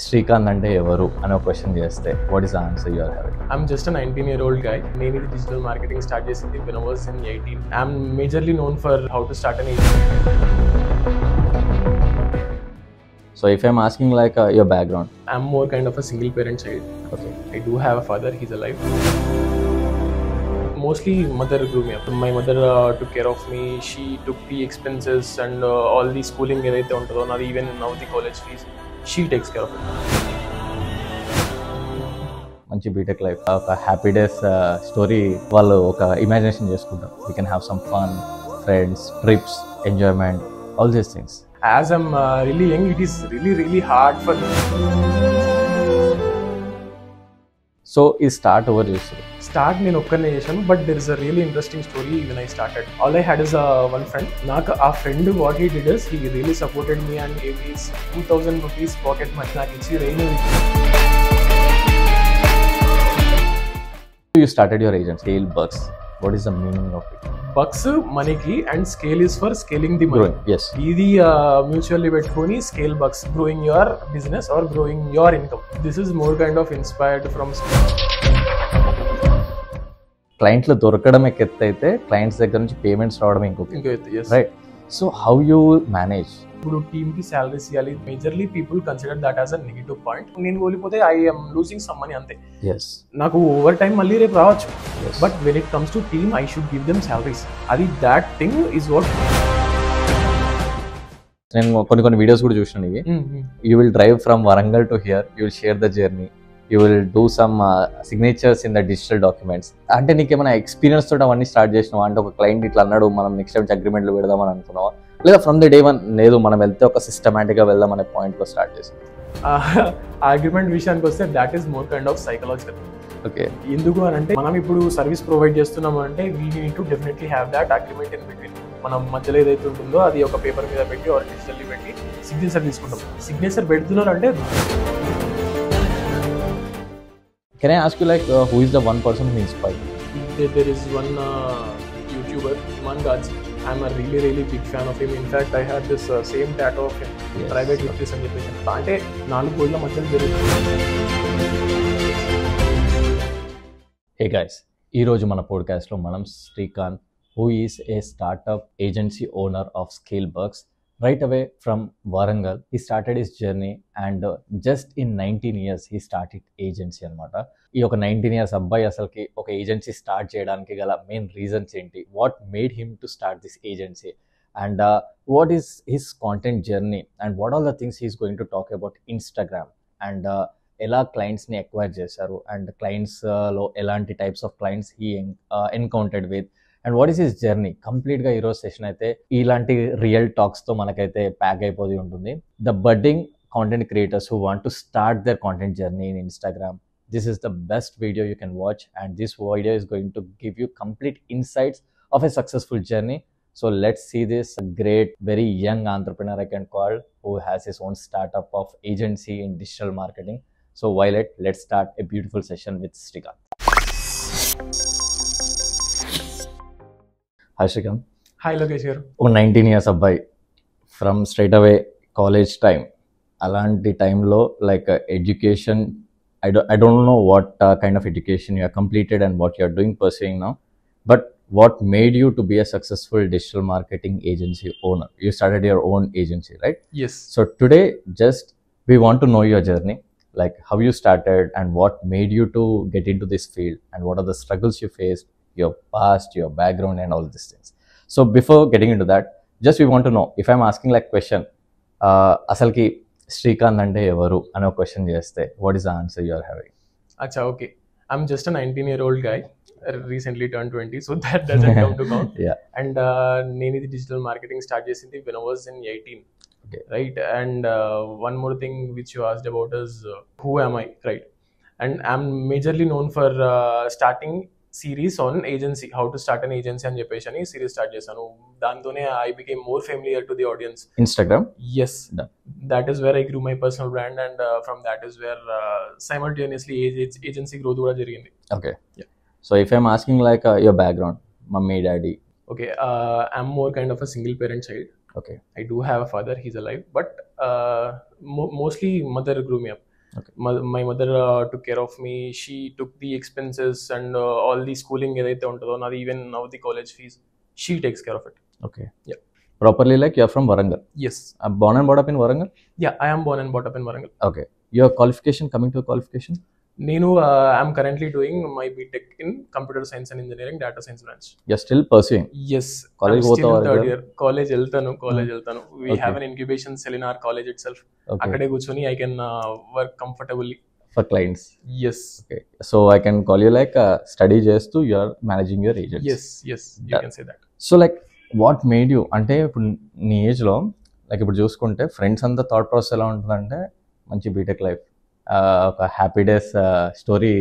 శ్రీకాంత్ అంటే ఎవరు అనే ఒక క్వశ్చన్ చేస్తే what is the answer you are having? I'm just a 19-year-old guy. నేను ఇది digital marketing start చేసింది when I was in 18. I'm majorly known for how to start an agency. So if I'm asking like your background. I'm more kind of a single parent child. Okay. I do have a father, he's alive. Mostly mother grew me up. My mother took care of me. She took the expenses and all the schooling ఏదైతే ఉంటుందో నాది even now the college fees she takes care of it. మంచి BTech life, ఒక happy days story వాళ్ళు ఒక imagination చేసుకుంటారు. We can have some fun, friends, trips, enjoyment, all these things. As I'm really young, it is really hard for me. So ఈ start ఎవరు చేస్తారు? Start నేను ఒక్కనే చేశాను, but there is a really interesting story when I started. All I had is one friend. నాకు ఆ friend what he did is he really supported me and gave me 2000 rupees pocket money నాకు ఇచ్చి rain. You started your agent, Scale Bucks. What is the meaning of it? Bucks మనీకి and scale is for scaling the money. Growing, yes. ఇది mutually పెట్టుకొని scale bucks, growing your business or growing your income. This is more kind of inspired from. క్లయింట్లు దొరకడం ఎత్తు అయితే clients దగ్గర నుంచి payments రావడం ఇంకొక, right? So how you manage? ఇప్పుడు టీమ్ కి సాలరీస్ ఇవ్వాలి. Majorly people consider that as a negative point. నేను కోల్పోతే I M losing some money అంతే. నాకు ఓవర్ టైం మళ్ళీ రేపు రావచ్చు, but when it comes to team I should give them salaries. అది దాట్ థింగ్ ఈజ్ వాట్. నేను కొన్ని వీడియోస్ కూడా చూసాను ఇవి. You will drive from Warangal to hear, you will share the journey, you will do some signatures in the digital documents. అంటే నీకేమైనా experience తోటి అవన్నీ స్టార్ట్ చేసినావా? అంటే ఒక క్లయింట్ ఇట్లా అన్నాడు, మనం నెక్స్ట్ టైం అగ్రిమెంట్లు పెడదామని అనుకున్నావా? లేదా ఫ్రమ్ ది డే వన్ లేదు మనం వెళ్తే ఒక సిస్టమేటిక్గా వెళ్దాం అనే పాయింట్లో స్టార్ట్ చేసాం? అగ్రిమెంట్ విషయానికి వస్తే that is more kind of psychological. Okay. ఎందుకు అని అంటే మనం ఇప్పుడు సర్వీస్ ప్రొవైడ్ చేస్తున్నాము అంటే we need to definitely have that agreement in between. మనం మధ్యలో ఏదైతే ఉంటుందో అది ఒక పేపర్ మీద పెట్టి ఆర్ డిజిటల్లీ పెట్టి సిగ్నేచర్ తీసుకుంటాం. సిగ్నేచర్ పెడుతున్నారు అంటే. Can I ask you like who is the one person who inspired you? There is one YouTuber, Iman Ghazi. I'm a really big fan of him. In fact, I had this same tattoo of him. Yes. Private with this and అంటే 4 గోళ్ళ మధ్యలో జరుగుతుంది. Hey guys, ఈరోజు మన పోడ్కాస్ట్లో మనం Srikanth, who is a startup agency owner of Scale Bucks. Right away from Warangal, he started his journey and just in 19 years he started agency అనమాట. ఈ ఒక 19 years అబ్బాయి అసలుకి ఒక ఏజెన్సీ స్టార్ట్ చేయడానికి గల మెయిన్ రీజన్స్ ఏంటి? What made him to start this agency and what is his content journey and what all the things he's going to talk about Instagram and ఎలా క్లయింట్స్ని ఎక్వైర్ చేశారు and క్లయింట్స్లో ఎలాంటి types of clients he encountered with and what is his journey. కంప్లీట్గా ఈరోజు session అయితే ఇలాంటి real టాక్స్తో మనకైతే pack అయిపోయి ఉంటుంది. The budding content creators who want to start their content journey in Instagram, this is the best video you can watch and this video is going to give you complete insights of a successful journey. So let's see this great, very young entrepreneur I can call, who has his own startup of agency in digital marketing. So let's start a beautiful session with Srikanth. Hi Srikanth. Hi Lokesh here. 19 years abbai from straight away college time. Alanti time lo like education, I don't know what kind of education you have completed and what you are doing pursuing now, but what made you to be a successful digital marketing agency owner? You started your own agency, right? Yes. So today just we want to know your journey, like how you started and what made you to get into this field and what are the struggles you faced, your past, your background and all these things. So before getting into that, just we want to know, if I'm asking like question, asalki Srikanth అంటే ఎవరు అనే ఒక question చేస్తే what is the answer you are having? అచ్చా, okay. I'm just 19-year-old guy, recently turned 20, so that doesn't come to count. Yeah. And నేను ఇది digital marketing start చేసింది when I was in 18. Okay. Right? And one more thing which you asked about is who am I, right? And I'm majorly known for starting series on agency, how to start an agency అని చెప్పేసి అని series start చేశాను. దాంతోనే I became more familiar to the audience. Instagram, yes, that is where I grew my personal brand and from that is where simultaneously agency growth కూడా జరిగింది. Okay. So if I'm asking like your background, mummy, daddy. Okay, I'm more kind of a single parent child. Okay. I do have a father, he's alive, but mostly mother grew me up. Okay. My mother took care of me. She took the expenses and all the schooling ఏదైతే ఉంటుందో నాది, even now the college fees, she takes care of it. Okay. Yeah. Properly, like you're from Warangal. Yes. Born and brought up in Warangal. Yeah, I am born and brought up in Warangal. Okay. Your qualification, coming to qualification. నేను I'm currently doing my BTech in computer science and engineering, data science branch. You're still pursuing. Yes. College I'm still in పోతావా third regular? year. College వెళ్తాను. We Okay. have an incubation cell in our college itself. Okay. అక్కడే కూర్చొని I can work comfortably. For clients. Yes. Okay. So I can call you like study చేస్తూ you're managing your agents. Yes. You can say that. So like what made you, అంటే ఇప్పుడు నీ ఏజ్లో like ఇప్పుడు చూసుకుంటే friends అంతా thought process ఎలా ఉంటుందంటే మంచి బీటెక్ లైఫ్, ఒక హ్యాపీ డేస్ స్టోరీ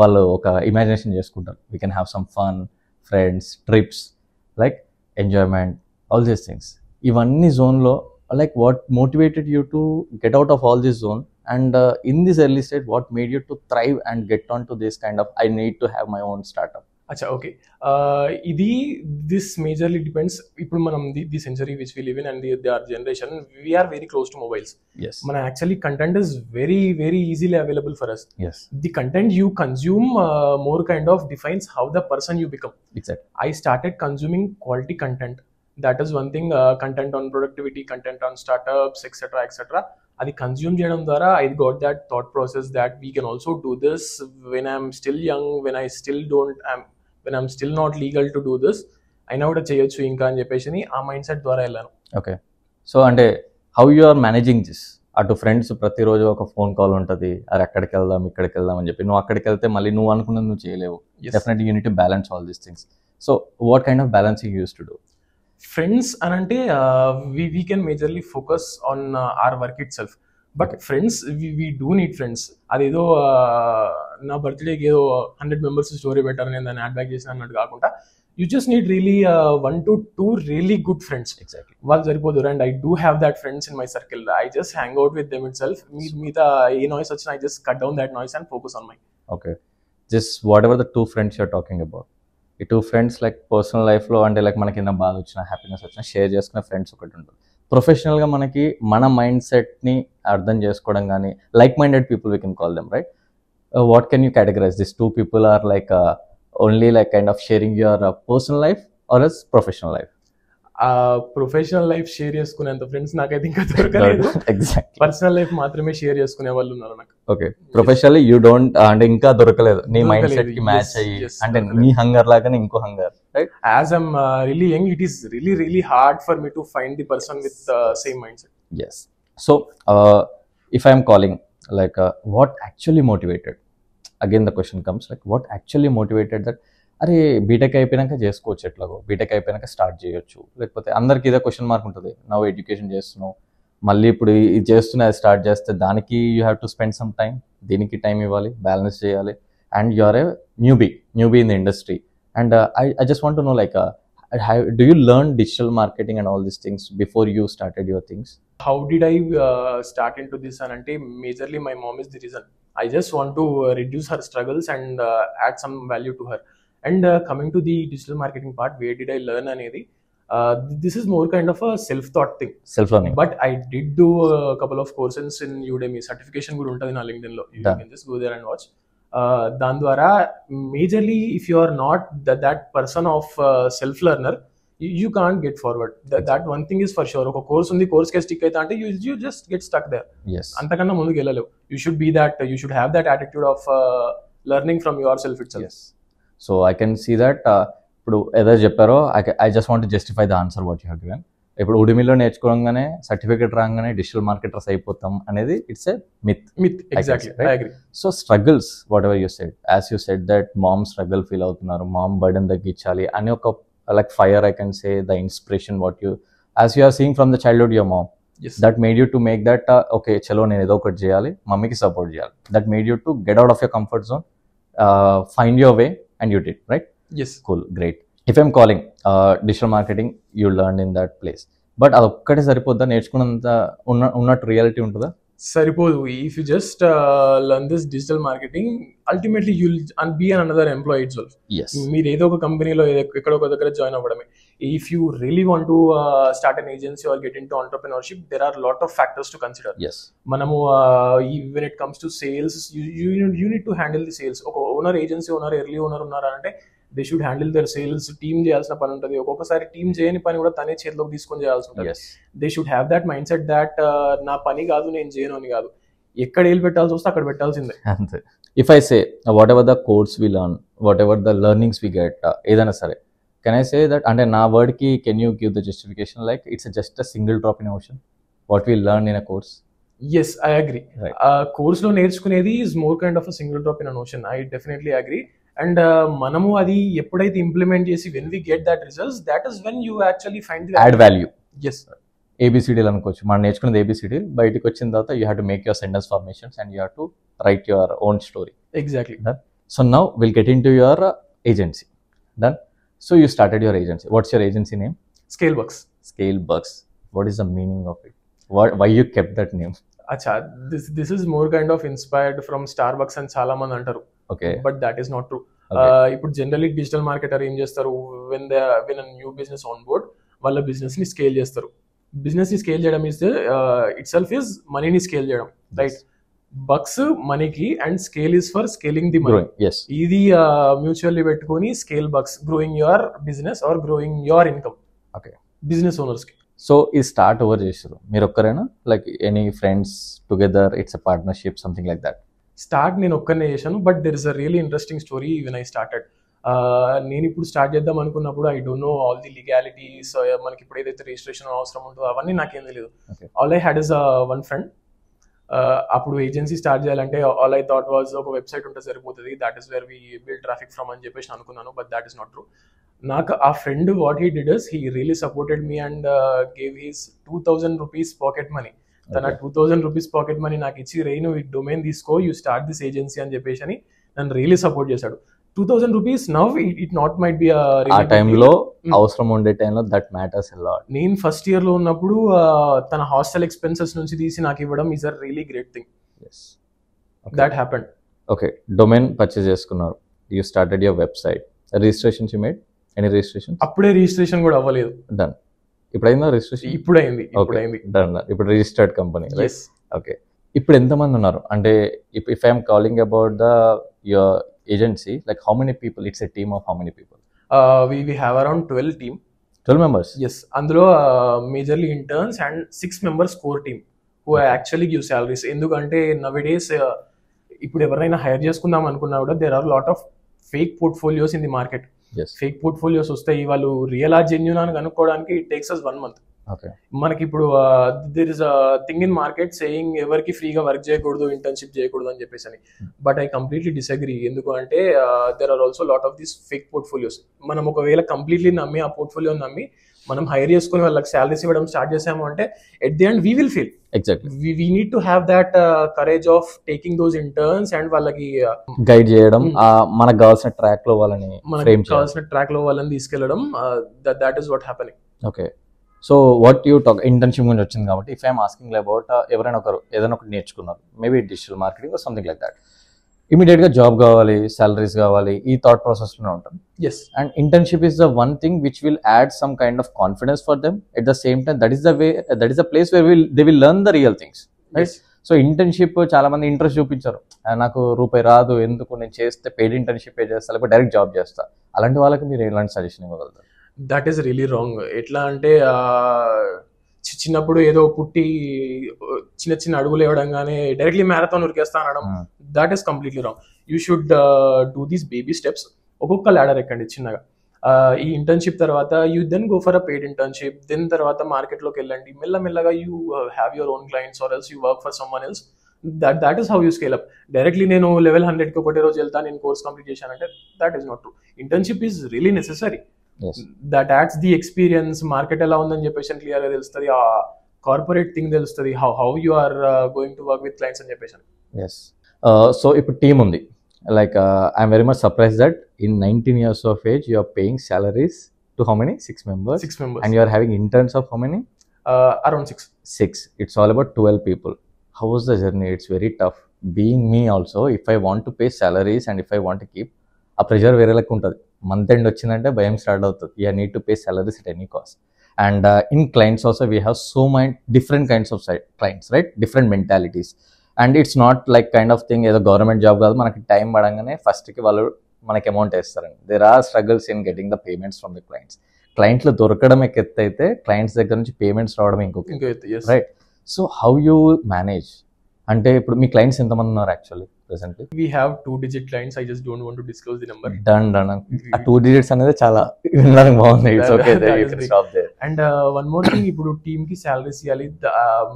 వాళ్ళు ఒక ఇమాజినేషన్ చేసుకుంటారు. We can have some fun, friends, trips, like enjoyment, all these things. ఇవన్నీ జోన్లో like what motivated you to get out of all this zone and in this early stage what made you to thrive and get on to this kind of I need to have my own startup? అచ్చా, okay. This majorly depends. ఇప్పుడు మనం the century which we live in and the our generation, we are very close to mobiles. Yes. మన actually content is very very easily available for us. Yes. The content you consume more kind of defines how the person you become. Exactly. I started consuming quality content. That is one thing. Content on productivity, content on startups, etc. అది consume చేయడం ద్వారా I got that thought process that we can also do this when I'm still young, when I'm still not legal to do this, అయినా కూడా చేయొచ్చు ఇంకా అని చెప్పేసి ఆ మైండ్ సెట్ ద్వారా వెళ్ళాను. ఓకే. సో అంటే how you are managing this? అటు ఫ్రెండ్స్ ప్రతిరోజు ఒక ఫోన్ కాల్ ఉంటుంది, అది అక్కడికి వెళ్దాం ఇక్కడికి వెళ్దాం అని చెప్పి, నువ్వు అక్కడికి వెళ్తే మళ్ళీ నువ్వు అనుకున్నది నువ్వు చేయలేవు. Definitely you need to balance all these things. So what kind of balancing you use to do? Friends అని అంటే we can majorly focus on hour work it self. But friends, we do need friends. అదేదో నా బర్త్డేకి ఏదో 100 members story పెట్టారు, నేను దాన్ని add back చేసిన అన్నట్టు కాకుండా, you just need really 1 to 2 really good friends. Exactly. వాళ్ళు సరిపోదు. And I do have that friends in my circle. I just hang out with them itself. మిగతా ఏ నాయిస్ వచ్చినా I just cut down that noise and focus on my. Okay. Just what ever the 2 friends you're talking about, ఈ 2 friends like personal లైఫ్లో అంటే like మనకి ఏదైనా బాధ వచ్చినా హ్యాపీనెస్ వచ్చినా షేర్ చేసుకునే ఫ్రెండ్స్ ఒకటి ఉంటుంది. ప్రొఫెషనల్గా మనకి మన మైండ్ సెట్ని అర్థం చేసుకోవడం కానీ like minded people we can call them, right? What can you categorize this 2 people or like only like kind of sharing your personal life or as professional life? Professional life share చేసుకునేంత friends నాకైతే ఇంకా దొరకలేదు. Exactly. Personal life మాత్రమే share చేసుకునే వాళ్ళు ఉన్నారు నాకు. Okay. Professionally you don't, అంటే ఇంకా దొరకలేదు నీ మైండ్ సెట్ కి మ్యాచ్ అయ్యి, అంటే నీ హంగర్ లాగానే ఇంకో hunger, right? As I'm really young, it is really hard for me to find the person with same mindset. Yes. So if I am calling, like what actually motivated, again the question comes, like what actually motivated that అరే BTech అయిపోయినాక చేసుకోవచ్చు, ఎట్లాగో BTech అయిపోయినాక start చేయొచ్చు, లేకపోతే అందరికి ఇదే question mark ఉంటుంది. నవ్వు ఎడ్యుకేషన్ చేస్తున్నావు, మళ్ళీ ఇప్పుడు ఇది చేస్తున్నా అది స్టార్ట్ చేస్తే దానికి you have to spend some time, దీనికి టైం ఇవ్వాలి, బ్యాలెన్స్ చేయాలి, and you are a newbie in the industry. And I just want to know, like do you learn digital marketing and all these things before you started your things? How did I start into this? And ante majorly my mom is the reason. I just want to reduce her struggles and add some value to her. And coming to the digital marketing part, where did I learn anedi? This is more kind of a self-taught thing. Self-learning. But I did do a couple of courses in Udemy. Certification kuda untadi na LinkedIn lo. You can just go there and watch. దాని ద్వారా majorly if you are not that person of self learner, you can't get forward. That one thing is for sure. ఒక course ఉంది, కోర్స్కే stick అయితే అంటే you just get stuck there. అంతకన్నా ముందుకు వెళ్ళలేవు. You should be that, you should have that attitude of learning from your self it self. So I can see that ఇప్పుడు ఏదో చెప్పారో I just want to justify the answer what you have given. ఇప్పుడు ఉడిమిలో నేర్చుకోగానే certificate రాగానే digital marketers అయిపోతాం అనేది it's a myth. Exactly, I agree. So struggles whatever you said, as you said that mom struggle feel అవుతున్నారు, mom burden తగ్గించాలి అని ఒక like fire, I can say the inspiration what you as you are seeing from the childhood your mom, that made you to make that okay చలో నేను ఏదో ఒకటి చేయాలి, మమ్మీకి సపోర్ట్ చేయాలి. That made you to get out of your comfort zone, find your way and you did, right? Yes. Cool, great. If I'm calling digital marketing, you learned in that place. But అది ఒక్కటే సరిపోద్దా? నేర్చుకున్నంత ఉన్నట్టు reality ఉంటుందా? సరిపోదు. If you just learn this digital marketing, ultimately you'll be an another employee it self. Yes మీరు ఏదో ఒక కంపెనీలో ఎక్కడో ఒక దగ్గర జాయిన్ అవ్వడమే. If you really want to start an agency or get in to entrepreneurship, there are lot of factors to consider. Yes మనము when it comes to sales, you need to handle the sales. ఒక owner, agency owner, early owner ఉన్నారా అంటే they should handle their sales. Team చేయాల్సిన పని ఉంటుంది. ఒక్కొక్కసారి team చేయని పని కూడా తనే చేతిలోకి తీసుకొని చేయాల్సి ఉంటుంది. Yes they should have that mindset that నా పని కాదు, నేను చేయను అని కాదు. ఎక్కడ ఏళ్ళు పెట్టాల్సి వస్తే అక్కడ పెట్టాల్సిందే. అంతే. If I say what ever the course we learn, what ever the learnings we get, ఏదైనా సరే, కెన్ ఐ సే దట్, అంటే నా వర్డ్కి can you give the justification like it's just a single drop in ocean what we learn in a course? Yes, I agree. Right. కోర్స్లో నేర్చుకునేది is more kind of a single drop in an ocean. I definitely agree. And మనము అది ఎప్పుడైతే implement చేసి when we get that results, that is when you actually find the add value. Yes, ఏబిసిడీలు అనుకోవచ్చు, మనం నేర్చుకున్నది ఏబిసిడీ, బయటకు వచ్చిన తర్వాత you have to make your sentence formations and you have to write your own story. Exactly. So now will get in to your agency. Done. So you started your agency. What's your agency name? Scale works. Scale Bucks. What is the meaning of it? Why you kept that name? అచ్చా, this is more kind of inspired from Starbucks అని చాలా మంది అంటారు. Okay. But that is not true. Okay. ఇప్పుడు generally digital marketer ఏం చేస్తారు, when new business on board, వాళ్ళ business ని స్కేల్ చేస్తారు. బిజినెస్ ని స్కేల్ చేయడం ఇస్ ఇట్ సెల్ఫ్ ఇస్ మనీని స్కేల్ చేయడం, రైట్? బక్స్ మనీకి and scale is for scaling the money. Growing. Yes. ఇది మ్యూచువల్లీ పెట్టుకొని scale bucks, growing your business or growing your income. Okay. Business owners కి. So ఈ start over చేసారు మీరు ఒక్కరేనా, like any friends together, it's a partnership, something like that? Start నేను ఒక్కనే చేశాను, but there is a really interesting story when I started. నేను ఇప్పుడు స్టార్ట్ చేద్దాం అనుకున్నప్పుడు I don't know all the legalities. మనకి ఇప్పుడు ఏదైతే రిజిస్ట్రేషన్ అవసరం ఉంటుందో అవన్నీ నాకేం తెలియదు. Okay. All I had is one friend. అప్పుడు ఏజెన్సీ స్టార్ట్ చేయాలంటే ఆల్ ఐ థాట్ వాజ్ ఒక వెబ్సైట్ ఉంటే సరిపోతుంది, that is where we build traffic from అని చెప్పేసి అనుకున్నాను. But that is not true. నాకు ఆ friend what he did is he really supported me and gave his 2000 rupees pocket money. తన 2000 rupees pocket money నాకు ఇచ్చి, రే నువ్వు ఈ డొమైన్ తీసుకో, యూ స్టార్ట్ దిస్ ఏజెన్సీ అని చెప్పేసి అని నన్ను రియలీ సపోర్ట్ చేశాడు. 2000 rupees now it not might be ఆ టైంలో అవసరం ఉండే టైంలో దట్ మ్యాటర్స్ ఎ లాట్. నేను ఫస్ట్ ఇయర్ లో ఉన్నప్పుడు తన హాస్టల్ ఎక్స్పెన్సెస్ నుంచి తీసి నాకు ఇవ్వడం is a really great thing. That happened. Okay, domain purchase చేసుకున్నారు, you started your website, registrations you made? Any registration? అప్పుడే రిజిస్ట్రేషన్ కూడా అవ్వలేదు. డన్. ఇప్పుడైందా రిజిస్ట్రేషన్? ఇప్పుడైంది. డన్. ఇప్పుడు రిజిస్టర్డ్ కంపెనీ. Yes. ఓకే. ఇప్పుడు ఎంతమంది ఉన్నారు? అంటే if I'm calling about the your agency, like how many people? It's a team of how many people? We have around 12 team. 12 members? Yes. అందులో majorly interns and 6 members core team who actually give salaries. ఎందుకంటే nowadays ఇప్పుడు ఎవరైనా hire చేసుకుందాం అనుకున్నా కూడా there are lot of fake portfolios in the market. Yes. Fake portfolios వస్తాయి. వాళ్ళు real ఆ జెన్యూన్ అని కనుక్కోవడానికి it takes us 1 month. Okay. మనకి ఇప్పుడు there is a thing in market saying ఎవరికి ఫ్రీగా వర్క్ చేయకూడదు, ఇంటర్న్షిప్ చేయకూడదు అని చెప్పేసి అని. But I completely disagree. ఎందుకు అంటే there are also lot of these fake portfolios. మనం ఒకవేళ కంప్లీట్లీ నమ్మి ఆ పోర్ట్ఫోలియో నమ్మి మనం హైర్ చేసుకుని వాళ్ళకి శాలరీస్ ఇవ్వడం స్టార్ట్ చేసాము అంటే at the end we will feel. Exactly. We need to have that courage of taking those interns and వాళ్ళకి గైడ్ చేయడం, మనకు కావాల్సిన ట్రాక్ లో వాళ్ళని ఫ్రేమ్ కావాల్సిన ట్రాక్ లో వాళ్ళని తీసుకెళ్లడం. That is what happening. Okay. So what you talk, internship గురించి వచ్చింది కాబట్టి ఇఫ్ ఐఎమ్ ఆస్కింగ్ అబౌట్ ఎవరైనా ఒకరు ఏదైనా ఒకటి నేర్చుకున్నారు, maybe digital marketing something like that, immediate గా జాబ్ కావాలి, సాలరీస్ కావాలి, ఈ థాట్ ప్రాసెస్ లోనే ఉంటాం. Yes. And internship is the one thing which will add some kind of confidence for them. At the same time, that is the way, that is the place where they will learn the real things, right? Yes. So internship చాలా మంది interest చూపించారు, నాకు రూపాయి రాదు, ఎందుకు, నేను చేస్తే paid internship చేస్తా, లేకపోతే డైరెక్ట్ జాబ్ చేస్తా. అలాంటి వాళ్ళకి మీరు ఎలాంటి సజెషన్ ఇవ్వగలుగుతారు? That is really wrong. ఎట్లా అంటే చిన్నప్పుడు ఏదో పుట్టి చిన్న చిన్న అడుగులు ఇవ్వడంగానే డైరెక్ట్లీ మ్యారథాన్ ఉరికేస్తా అనడం, that is completely wrong. You should do these baby steps. ఒక్కొక్క ల్యాడర్ ఎక్కండి చిన్నగా. ఈ ఇంటర్న్షిప్ తర్వాత you then go for a paid internship, then తర్వాత మార్కెట్లోకి వెళ్ళండి. మెల్లమెల్లగా you have your own clients or else you work for someone else. That is how you scale up. Directly నేను లెవెల్ 100కి ఒకటే రోజు వెళ్తా, నేను కోర్స్ కంప్లీట్ చేశానంటే that is not true. Internship is really necessary. That adds the experience. Market ఎలా ఉందని చెప్పేసి క్లియర్గా తెలుస్తుంది, ఆ కార్పొరేట్ థింగ్ తెలుస్తుంది, how you are going to work with clients అని చెప్పేసి. ఎస్. సో ఇప్పుడు టీమ్ ఉంది, like I'm very much surprised that in 19 years of age you are paying salaries to how many? 6 members. 6 members. And you are having interns of how many? Around 6. 6. It's all about 12 people. how was the journey? It's very tough. Being me also, if I want to pay salaries and if I want to keep, ఆ pressure వేరే లెక్క ఉంటుంది. Month end వచ్చిందంటే భయం start అవుతుంది. You need to pay salaries at any cost. And in clients also, we have so many different kinds of clients, right? Different mentalities. And it's not like kind of thing, ఏదో government job కాదు, మనకి time పడంగానే ఫస్ట్కి వాళ్ళు మనకి amount వేస్తారండి. There are struggles in getting the payments from the clients. క్లయింట్లు దొరకడం ఎత్తు అయితే క్లయింట్స్ దగ్గర నుంచి పేమెంట్స్ రావడం ఇంకొక, right? So how you manage? అంటే ఇప్పుడు మీ క్లయింట్స్ ఎంతమంది ఉన్నారు actually presently? We have 2-digit clients. I just don't want to disclose the number. Done. ఆ 2 digits అనేది చాలా వినడానికి బాగుంది. It's okay, you can stop there. And one more thing, ఇప్పుడు టీమ్ కి సాలరీస్ ఇవ్వాలి.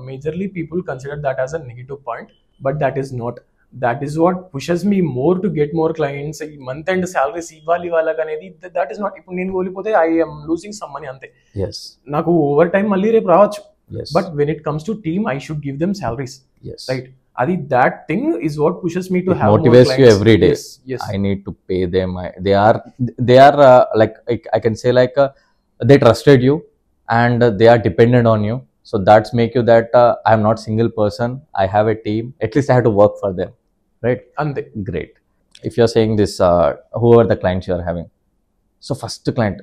Majorly people consider that as a negative point, but that is not. That is what pushes me more to get more clients. ఈ month end salaries ఇవ్వాలి వాళ్ళకి అనేది, that is not. ఇప్పుడు నేను కోల్పోతే I am losing some money అంతే. yes, నాకు over time మళ్ళీ రేపు రావచ్చు. yes, But when it comes to team, I should give them salaries, yes, right? Adi, that thing is what pushes me to it have motivates more you clients. every day. Yes. I need to pay them. They are like I can say like they trusted you and they are dependent on you. So that's make you that I am not single person. I have a team. At least I have to work for them, right? Ante. Great. If you are saying this, whoever the clients you are having, so first client,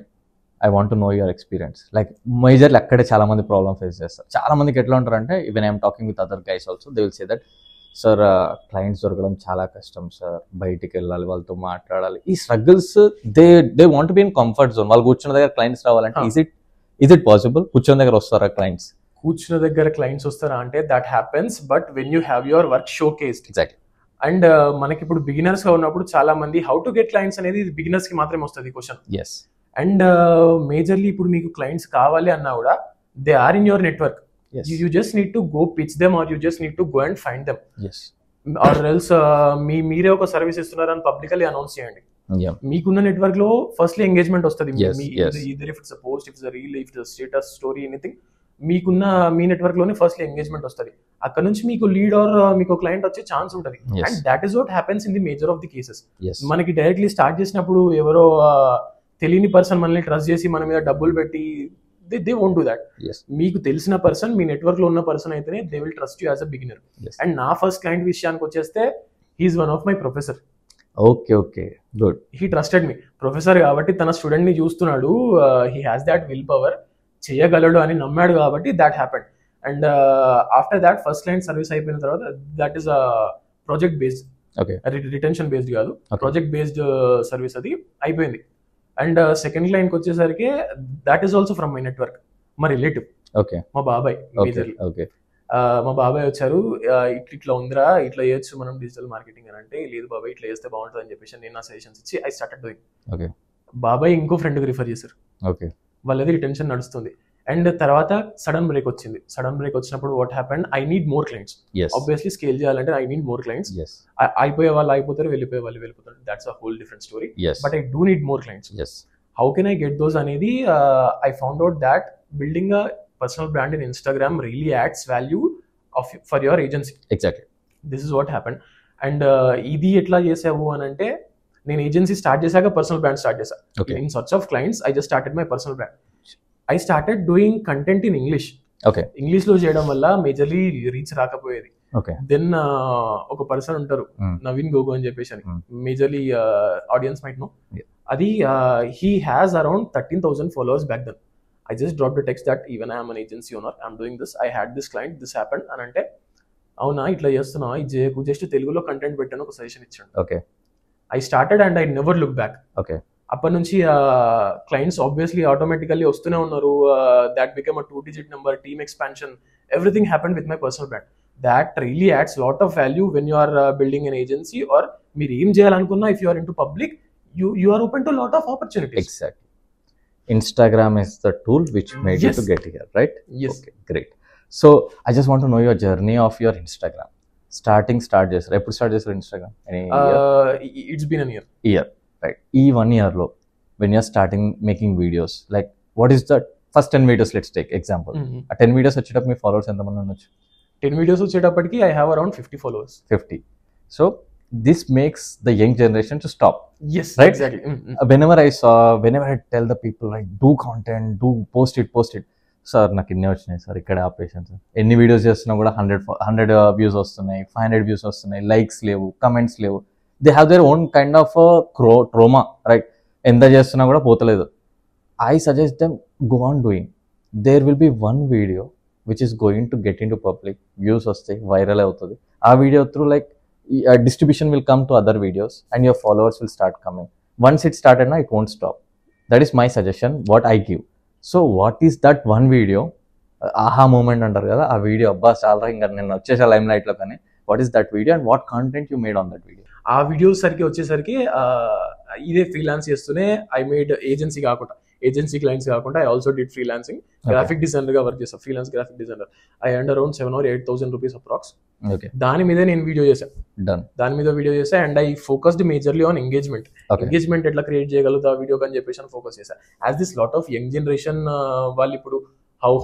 I want to know your experience. Like majorly అక్కడే చాలా మంది problem face చేస్తారు. చాలా మందికి ఎట్లా ఉంటారంటే, even I'm talking with other guys also, they will say that sir clients దొరకడం చాలా కష్టం సార్, బయటికి వెళ్ళాలి, వాళ్ళతో మాట్లాడాలి. ఈ struggles they want be in comfort zone. వాళ్ళు కూర్చున్న దగ్గర క్లయింట్స్ రావాలంటే is it possible? కూర్చున్న దగ్గర వస్తారా క్లయింట్స్? కూర్చున్న దగ్గర క్లయింట్స్ వస్తారా అంటే that happens, but when you have your work showcased. Exactly. And మనకి ఇప్పుడు బిగినర్స్ గా ఉన్నప్పుడు చాలా మంది హౌ టు గెట్ క్లయింట్స్ అనేది బిగినర్స్ కి మాత్రమే వస్తుంది క్వశ్చన్. ఎస్. అండ్ మేజర్లీ ఇప్పుడు మీకు క్లయింట్స్ కావాలి అన్నా కూడా they are in your network. You just need to go pitch them, or you just need to go and find them. Or else మీరే ఒక సర్వీస్ ఇస్తున్నారని పబ్లికలీ అనౌన్స్ చేయండి. మీకున్న నెట్వర్క్ లో ఫస్ట్లీ ఎంగేజ్మెంట్ వస్తుంది. If it's a post, if it's a reel, if it's status, story, anything, మీకున్న మీ network లోనే firstly engagement వస్తుంది. అక్కడ నుంచి మీకు లీడ్ ఆర్ మీకు క్లయింట్ వచ్చే ఛాన్స్ ఉంటుంది. And that is what happens in the major of the cases. మనకి డైరెక్ట్లీ స్టార్ట్ చేసినప్పుడు ఎవరో తెలియని పర్సన్ మనల్ని ట్రస్ట్ చేసి మన మీద డబ్బులు పెట్టి దే వోంట్ డూ దాట్. మీకు తెలిసిన పర్సన్, మీ నెట్వర్క్ లో ఉన్న పర్సన్ అయితేనే they will trust you as a beginner. And నా ఫస్ట్ క్లయింట్ విషయానికి వచ్చేస్తే he is one of my professor. Okay, okay, good. He trusted me. Professor కాబట్టి తన స్టూడెంట్ ని చూస్తున్నాడు, he has that willpower, చేయగలడు అని నమ్మాడు కాబట్టి that happened. And after that first client service అయిపోయిన తర్వాత that is project based, retention based కాదు, ప్రాజెక్ట్ బేస్డ్ సర్వీస్ అది అయిపోయింది. అండ్ సెకండ్ క్లయింట్ వచ్చేసరికి that is also from my network, మా రిలేటివ్, మా బాబాయ్. మా బాబాయ్ వచ్చారు, ఇట్లా ఉందిరా, ఇట్లా చేయొచ్చు మనం డిజిటల్ మార్కెటింగ్ అని అంటే, లేదు బాబాయ్ ఇట్లా చేస్తే బాగుంటుంది అని చెప్పేసి నేను నా సజెషన్స్ ఇచ్చి ఐ స్టార్టెడ్ డూయింగ్. బాబాయ్ ఇంకో ఫ్రెండ్కి రిఫర్ చేశారు, వాళ్ళది రిటెన్షన్ నడుస్తుంది. అండ్ తర్వాత సడన్ బ్రేక్ వచ్చింది. సడన్ బ్రేక్ వచ్చినప్పుడు what happened, I need more clients. Obviously scale చేయాలంటే ఐ నీడ్ మోర్ క్లయింట్స్. అయిపోయే వాళ్ళు అయిపోతారు, వెళ్ళిపోయే వాళ్ళు వెళ్ళిపోతారు. That's a whole different story. But I do need more clients. How can I get those అనేది I found out that building a personal brand in Instagram really adds value for your agency. Exactly. This is what happened. And ఇది ఎట్లా చేసావు అని అంటే, నేను agency start చేశాక personal brand start చేశా. In search of clients I just started my personal brand. I started doing content in English. English లో చేయడం వల్ల మేజర్లీ రీచ్ రాకపోయేది. దెన్ ఒక పర్సన్ ఉంటారు, నవీన్ గోగు అని చెప్పేసి అని, మేజర్లీ ఆడియన్స్ మైట్ నో. అది he has around 13,000 followers back then. I just dropped a text that even I am an agency owner, I'm doing this, I had this client, this happened అని అంటే, అవునా ఇట్లా చేస్తున్నా, ఇది చేయకు, just తెలుగులో content పెట్టాను, ఒక సజెషన్ ఇచ్చాను. I started and I never look back. అప్పటి నుంచి క్లయింట్స్ ఆబ్వియస్లీ ఆటోమేటికల్లీ వస్తూనే ఉన్నారు. That become a 2-digit number, team expansion, everything happened with my personal brand. That really adds lot of value when you are building an agency, or మీరు ఏం చేయాలనుకున్నా, if you are in to public, you are open to a lot of opportunities. Exactly. Instagram is the tool which made you to get here, right? Yes. Okay, great. So I just want to know your journey of your Instagram. Start చేసారు, ఎప్పుడు start చేసారు Instagram? It's been a year. Right. ఈ 1 year లో when you are starting making videos, like what is the first 10 videos, let's take example. ఆ 10 videos వచ్చేటప్పుడు మీ followers ఎంతమంది ఉండొచ్చు? 10 videos వచ్చేటప్పటికి I have around 50 followers. 50. So this makes the young generation to stop. Yes, right? Exactly. Whenever I tell the people, like, do content, do post it. Sir నాకు ఇన్ని వచ్చినాయి sir, ఇక్కడే ఆపేసాను sir. ఎన్ని videos చేస్తున్నా కూడా 100 views వస్తున్నాయి, 500 views వస్తున్నాయి, likes లేవు, కమెంట్స్ లేవు. They have their own kind of trauma, right? ఎంత చేస్తున్నా కూడా పోతలేదు. I suggest them go on doing. There will be one video which is going to get in to public, views వస్తాయి, viral అవుతుంది. ఆ video through like distribution will come to other videos and your followers will start coming. Once it started, now it won't stop. That is my suggestion, what I give. So what is that one video? Aha moment antaru kada, aa video abba chala inga nenu vachesa limelight lo kani. What is that video and what content you made on that video? ఆ videos సరికి వచ్చేసరికి ఇదే freelance చేస్తూనే I made agency clients కాకుండా I also did freelancing. Graphic designer గా work చేస్తాను, freelance graphic designer. I earn around 7,000 or 8,000 rupees approx. దాని మీదే నేను వీడియో చేశాను and I focused majorly on engagement. Engagement ఎట్లా క్రియేట్ చేయగలుగుతా ఆ వీడియో అని చెప్పేసి ఫోకస్ చేశాను. As this lot of young generation వాళ్ళు ఇప్పుడు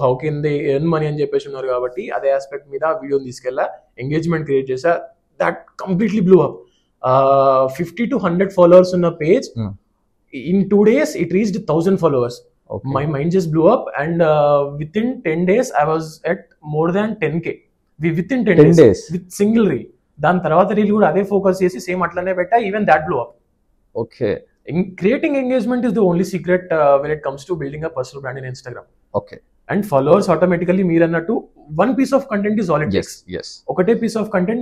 how can they earn money అని చెప్పేసి ఉన్నారు కాబట్టి అదే ఆస్పెక్ట్ మీద ఆ వీడియోని తీసుకెళ్ళా, ఎంగేజ్మెంట్ క్రియేట్ చేశా. That completely blue up. 50 to 100 followers on a page. In 2 days, it reached 1,000 followers. Okay. My mind just blew up, and within 10 days, I was at more than 10K. Within 10 days. With single reel. Dan tarvata reel kuda ade focus chesi same atlane petta, even that blew up. Okay. Creating engagement is the only secret when it comes to building a personal brand in Instagram. Okay. And followers automatically meer annattu one piece of content is all it takes. Yes. ఒకటే piece of content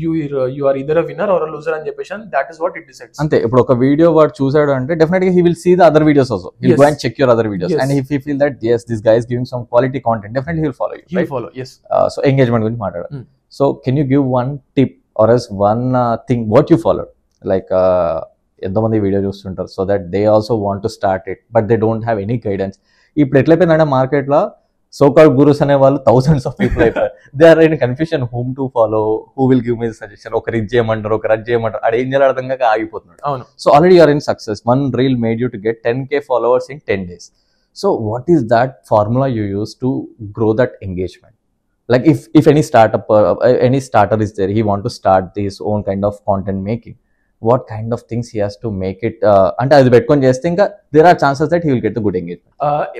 you are either a winner or a loser అని చెప్పేసి that is what it decides. అంతే. ఇప్పుడు ఒక video వాడు చూసాడు అంటే definitely he will see the other videos also. He'll go and check your other videos. And if he feel that yes, this guy is giving some quality content, definitely he'll follow you. He'll follow, yes. So engagement గురించి మాట్లాడాలి. So can you give one tip or else one thing what you followed? Like ఎంతోమంది video చూస్తుంటారు, so that they also want to start it but they don't have any guidance. ఇప్పుడు ఎట్లయిపోయిందంటే మార్కెట్లో so-called gurus అనే వాళ్ళు thousands of people అయిపోయారు. They are in confusion, whom to follow, who will give me suggestion. ఒకరు ఇది చేయమంటారు, ఒకరు అది చేయమంటారు, అది ఏం చేయాలి అర్థం కాక ఆగిపోతున్నాడు. అవును. So already you're in success. One reel made you to get 10K followers in 10 days. So what is that formula you use to grow that engagement? Like if any startup any starter is there, he want to start his own kind of content making, what kind of things he has to make it అంటే అది పెట్టుకొని చేస్తే ఇంకా there are chances that he will get the good engagement.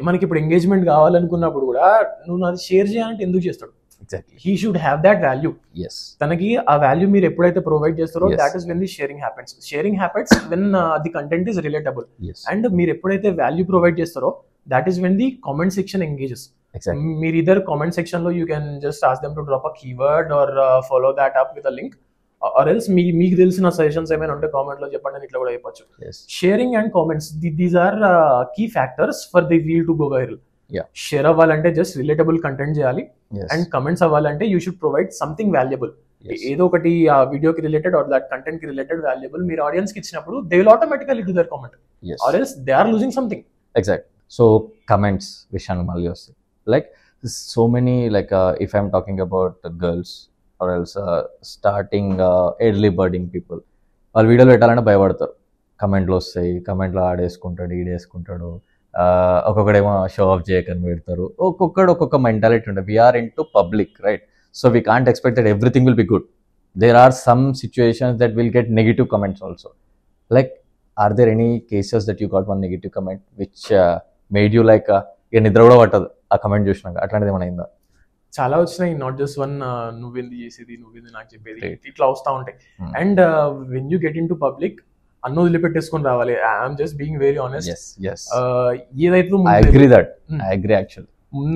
మనకి ఇప్పుడు engagement కావాలనుకున్నప్పుడు కూడా నువ్వు అది షేర్ చేయాలంటే ఎందుకు చేస్తాడు? Exactly. He should have that value. Yes. తనకి ఆ వాల్యూ మీరు ఎప్పుడైతే ప్రొవైడ్ చేస్తారో that is when the sharing happens. Sharing happens when the content is relatable. Yes. And మీరు ఎప్పుడైతే వాల్యూ ప్రొవైడ్ చేస్తారో that is when the comment section engages. Exactly. మీరు either comment section లో you can just ask them to drop a keyword or follow that up with a link. Or else మీకు తెలిసిన suggestions ఏమైనా ఉంటే comment లో చెప్పండి అని ఇట్లా కూడా చెప్పొచ్చు. Sharing and comments, these are key factors for the reel to go viral. Share అవ్వాలంటే జస్ట్ రిలేటబుల్ కంటెంట్ చేయాలి, అండ్ కమెంట్స్ అవ్వాలంటే you should provide something valuable. ఏదో ఒకటి ఆ వీడియోకి రిలేటెడ్ ఆర్ దట్ కంటెంట్ కి రిలేటెడ్ వాల్యుబుల్ మీరు ఆడియన్స్ కి ఇచ్చినప్పుడు they will automatically do their comment, or else they are losing something. Exact. So comments విషయాన్ని మళ్ళీ వస్తాయి. Like so many like if I'm talking about girls or else starting early birding people, వాళ్ళు వీడియోలు పెట్టాలంటే భయపడతారు. కమెంట్లు వస్తాయి, కమెంట్లో ఆడేసుకుంటాడు, ఈడేసుకుంటాడు, ఒక్కొక్కడేమో షో ఆఫ్ చేయకని పెడతారు. ఒక్కొక్క మెంటాలిటీ ఉంటుంది. We're in to public, right? So we can't expect that everything will be good. There are some situations that will get negative comments also. Like are there any cases that you got one negative comment which made you like ఇక నిద్ర కూడా పట్టదు ఆ comment చూసినాక? అట్లాంటిది ఏమైనా అయిందా? చాలా వచ్చినాయి. నాట్ జస్ట్ వన్, నువ్వేంది చేసేది, నువ్వేంది నాకు చెప్పేది, ఇట్లా వస్తూ ఉంటాయి. And when you get in to public అన్న వదిలిపెట్టేసుకొని రావాలి. I'm just being very honest. ఏదైతే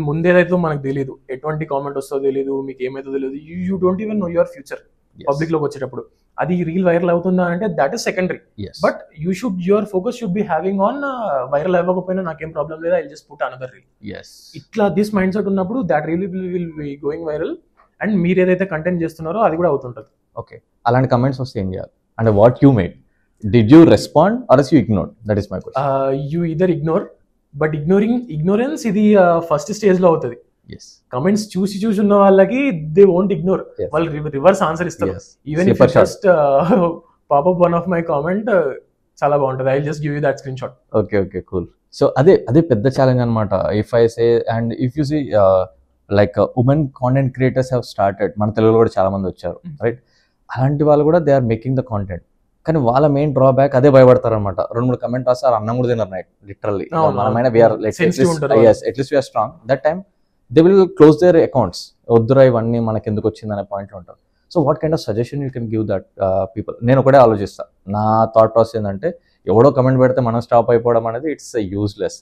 ముందేదైతే మనకు తెలియదు, ఎటువంటి కామెంట్ వస్తుందో తెలియదు, మీకు ఏమైతే తెలియదు. You don't even know your future. Public లోకి వచ్చేటప్పుడు అది రీల్ వైరల్ అవుతుందా అంటే that is secondary. But you should, your focus should be having on viral అవ్వకపోయినా నాకేం ప్రాబ్లం లేదా, I just put another reel. ఇట్లా దిస్ మైండ్ సెట్ ఉన్నప్పుడు that reel will be going viral and మీరు ఏదైతే content చేస్తున్నారో అది కూడా అవుతుంటది. ఓకే, అలాంటి కమెంట్స్ వస్తే ఏం చేయాలి? అంటే what you made? Did you respond or you ignore? That is my question. You either ignore, but ignorance ఇది ఫస్ట్ స్టేజ్ లో అవుతుంది. కమెంట్స్ చూసి ఉన్న వాళ్ళకి దే వోంట్ ఇగ్నోర్, వాళ్ళు రివర్స్ ఆన్సర్ ఇస్తారు. Even if just pop up one of my comment చాలా బాగుంటుంది, I just give you that screenshot. Okay cool. So అదే పెద్ద ఛాలెంజ్ అనమాట. If I say and if you see like women content creators have started, మన తెలుగులో కూడా చాలా మంది వచ్చారు, రైట్? అలాంటి వాళ్ళు కూడా they are making the content. కానీ వాళ్ళ మెయిన్ డ్రాబ్యాక్ అదే భయపడతారు అనమాట. 2-3 కమెంట్ రాస్తారు, అన్నం కూడా తిన్నారు నైట్ లిటరల్లీ. మనమైనా at least we're strong that time they will close their accounts. వద్దురా ఇవన్నీ మనకి ఎందుకు వచ్చింది అనే పాయింట్లో ఉంటారు. So what kind of suggestion you can give that people? నేను ఒకటే ఆలోచిస్తాను, నా థాట్ ప్రాసెస్ ఏంటంటే ఎవడో కమెంట్ పెడితే మనం స్టాప్ అయిపోవడం అనేది ఇట్స్ యూస్లెస్,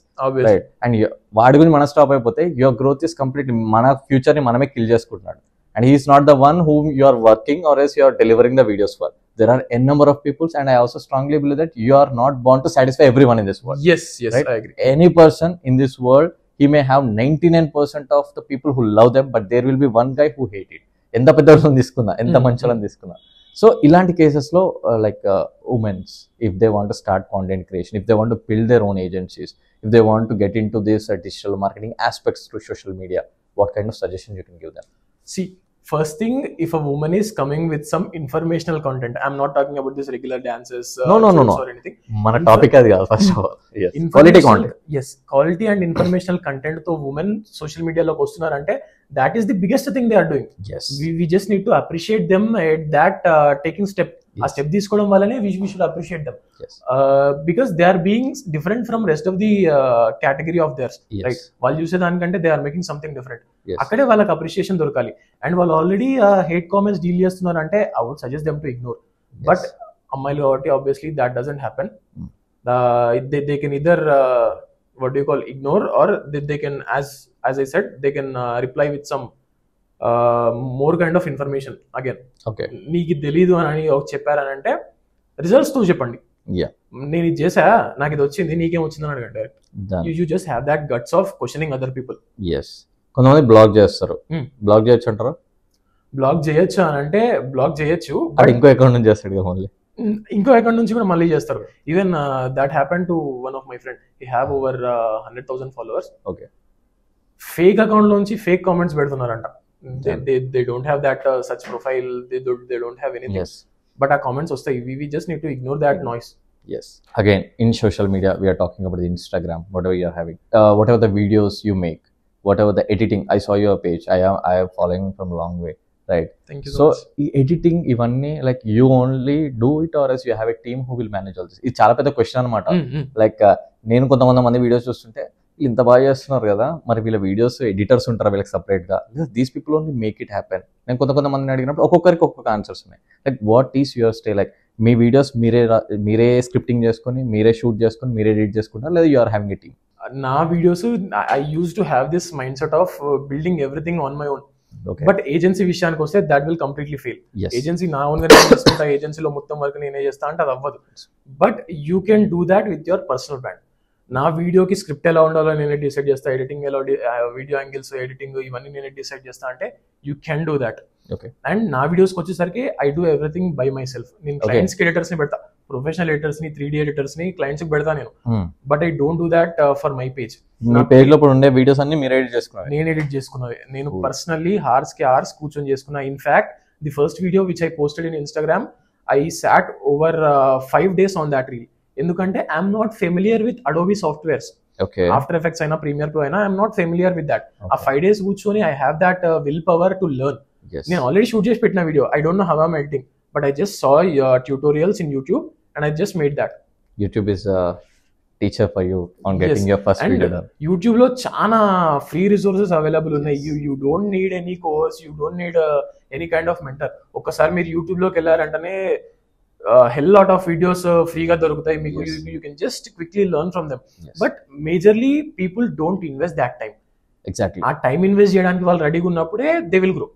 రైట్? అండ్ వాడి గురించి మనం స్టాప్ అయిపోతే యువర్ గ్రోత్ ఇస్ కంప్లీట్, మన ఫ్యూచర్ ని మనమే కిల్ చేసుకుంటున్నాడు. And he is not the one whom you are working or as you are delivering the videos for. There are n number of peoples, and I also strongly believe that you are not born to satisfy everyone in this world. Yes, right? I agree. Any person in this world, he may have 99% of the people who love them, but there will be one guy who hate it. ఎంత పెద్దవాళ్ళని తీసుకున్నా, ఎంత మంచోళ్ళని తీసుకున్నా. So ఇలాంటి కేసెస్లో like women's, if they want to start content creation, if they want to build their own agencies, if they want to get in to this digital marketing aspects through social media, what kind of suggestion you can give them? See, first thing, if a woman is coming with some informational content, I'm not talking about this regular dances no or anything. Mana topic adi kaadu first of all. Yes, quality content. Yes, quality and informational content to women social media lo kostunaru ante that is the biggest thing they are doing. Yes, we just need to appreciate them at that taking step. A step తీసుకోవడం వల్లనే we should appreciate them. Yes, because they are being different from rest of the category of theirs. Yes. Right, వాళ్ళు చూసే దానికంటే they are making something different. Yes, అక్కడే వాళ్ళకి appreciation దొరకాలి. And వాళ్ళు already hate comments deal చేస్తున్నారు అంటే I would suggest them to ignore. Yes. But అమ్మాయిలు కాబట్టి obviously that doesn't happen. They can either what do you call ignore, or they can, as I said, they can reply with some more kind of information. Again, okay, నీకు తెలీదు అని చెప్పారని అంటే results తో చెప్పండి. నేను ఇది చేసా, నాకు ఇది వచ్చింది, నీకేం వచ్చిందని అడగండి. You just have that guts of questioning other people. కొంతమంది బ్లాగ్ చేస్తారు, బ్లాగ్ చేయొచ్చు అంటారా? బ్లాగ్ చేయొచ్చు అని అంటే బ్లాగ్ చేయొచ్చు, ఇంకో అకౌంట్ నుంచి చేస్తాడు కదా, మళ్ళీ ఇంకో అకౌంట్ నుంచి కూడా మళ్ళీ చేస్తారు. Even that happen to one of my friend. He have over 100,000 followers. Okay, fake account లోంచి ఫేక్ కామెంట్స్ పెడుతున్నారంట. They don't have that such profile, they don't have anything. Yes, but our comments vastayi, we just need to ignore that noise. Yes, again, in social media we are talking about the Instagram, whatever you are having, whatever the videos you make, whatever the editing. I saw your page, I am following from a long way, right? Thank you so much. Editing ivanni, like you only do it or else you have a team who will manage all this? ఇది చాలా పెద్ద question అనమాట. Like నేను కొంతమంది videos చూస్తుంటే ఇంత బాగా చేస్తున్నారు కదా, మరి వీళ్ళ వీడియోస్ ఎడిటర్స్ ఉంటారు వీళ్ళకి సపరేట్ గా? These people only make it happen. నేను కొంతమందిని అడిగినప్పుడు ఒక్కొక్కరికి ఒక్కొక్క ఆన్సర్స్ ఉన్నాయి. Like what is your stay? Like మీ వీడియోస్ మీరే స్క్రిప్టింగ్ చేసుకొని, మీరే షూట్ చేసుకొని, మీరే ఎడిట్ చేసుకుంటారు, లేదా you are having a team? నా videos I use to have this mindset of building everything on my own. But agency విషయానికి వస్తే that will completely fail. Agency నా ఓన్ గా చేసుకుంటా, ఏజెన్సీలో మొత్తం వర్క్ నేనే చేస్తా అంటే అది అవ్వదు. But you can do that with your personal brand. నా వీడియోకి స్క్రిప్ట్ ఎలా ఉండాలో నేనే డిసైడ్ చేస్తా, ఎడిటింగ్ ఎలా, వీడియో యాంగిల్స్, ఎడిటింగ్ ఇవన్నీ నేనే డిసైడ్ చేస్తా అంటే you can do that. And నా వీడియోస్కి వచ్చేసరికి I do everything by my self. నేను క్లయింట్స్ కి ఎడిటర్స్ ని పెడతా, ప్రొఫెషనల్ ఎడిటర్స్ ని, 3D ఎడిటర్స్ ని క్లయింట్స్ కి పెడతా నేను. But I don't do that for my page. నా పేజ్ లో ఉండే వీడియోస్ అన్ని మీరు ఎడిట్ చేసుకున్నారు? నేను ఎడిట్ చేసుకున్నది. నేను పర్సనల్లీ హార్స్ కూర్చొని చేసుకున్నా. In fact the first video which I posted in Instagram, I sat over 5 days on that reel. ఎందుకంటే I'm not familiar with Adobe softwares. After Effects అయినా, ప్రీమియర్ ప్రో అయినా, I'm not familiar with that. ఆ 5 days కూర్చొని I have that willpower to learn. నేను already shoot చేసి పెట్టిన video, I don't know how I'm editing, but I just saw tutorials in YouTube and I just made that. YouTube is teacher for you on getting your first video done. YouTube లో చాలా free resources available ఉన్నాయి. You don't need any course, you don't need any kind of mentor. ఒక్కసారి మీరు YouTube లోకి వెళ్ళారంటేనే hell lot of videos ఫ్రీగా దొరుకుతాయి మీకు. You can just quickly learn from them. But majorly people don't invest that time. Exactly. ఆ time invest చేయడానికి వాళ్ళు రెడీగా ఉన్నప్పుడే they will grow.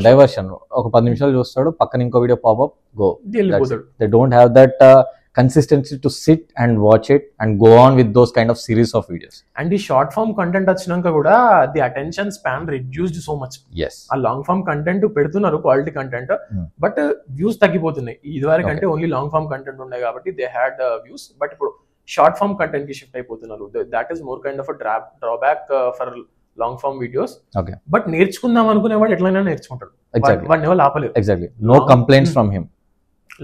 డైవర్షన్ ఒక 10 నిమిషాలు చూస్తాడు, పక్కన ఇంకో video popup, go. They don't have that consistency to sit and watch it and go on with those kind of series of videos. And the short form content వచ్చినాక కూడా the attention span reduced so much. Yes. ఆ long form content పెడుతున్నారు, quality content, but views తగ్గిపోతున్నాయి. ఇదివరకు అంటే only long form content ఉన్నాయి కాబట్టి they had views, but ఇప్పుడు షార్ట్ ఫార్మ్ కంటెంట్ కి షిఫ్ట్ అయిపోతున్నారు. That is more kind of drawback for long form videos. But నేర్చుకుందాం అనుకునేవాడు ఎట్లయినా నేర్చుకుంటాడు, వాడిని ఎవరు ఆపలేరు. Exactly, no complaints from him.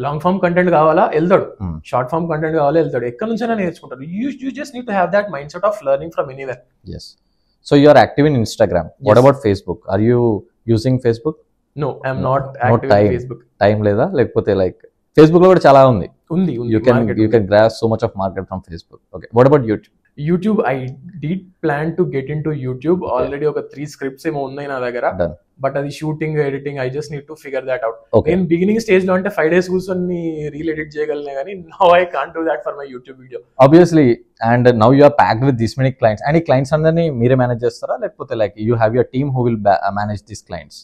Long form content కావాలా వెళ్తాడు, షార్ట్ ఫార్మ్ కంటెంట్ కావాలా వెళ్తాడు, ఎక్కడి నుంచైనా నేర్చుకుంటారు. You just need to have that mindset of learning from anywhere. Yes. So you are active in Instagram. What about Facebook? Are you using Facebook? No, I am not active in Facebook. Time లేదా, లేకపోతే like Facebook లో కూడా చాలా ఉంది. ఉంది You can grasp so much of market from Facebook. Okay, what about YouTube? YouTube I did plan to get in to YouTube. Okay. Already ఒక 3 scripts ఏమో ఉన్నాయి నా దగ్గర, Done. బట్ అది shooting editing I just need to figure that out. Okay. నేను beginning stage లో అంటే 5 days కూర్చొని రీల్ ఎడిట్ చేయగలను, కానీ now I can't do that for my YouTube video. Obviously, and now you are packed with this many clients. And ఈ clients అందరినీ మీరే manage చేస్తారా, లేకపోతే like you have your team who will manage these clients?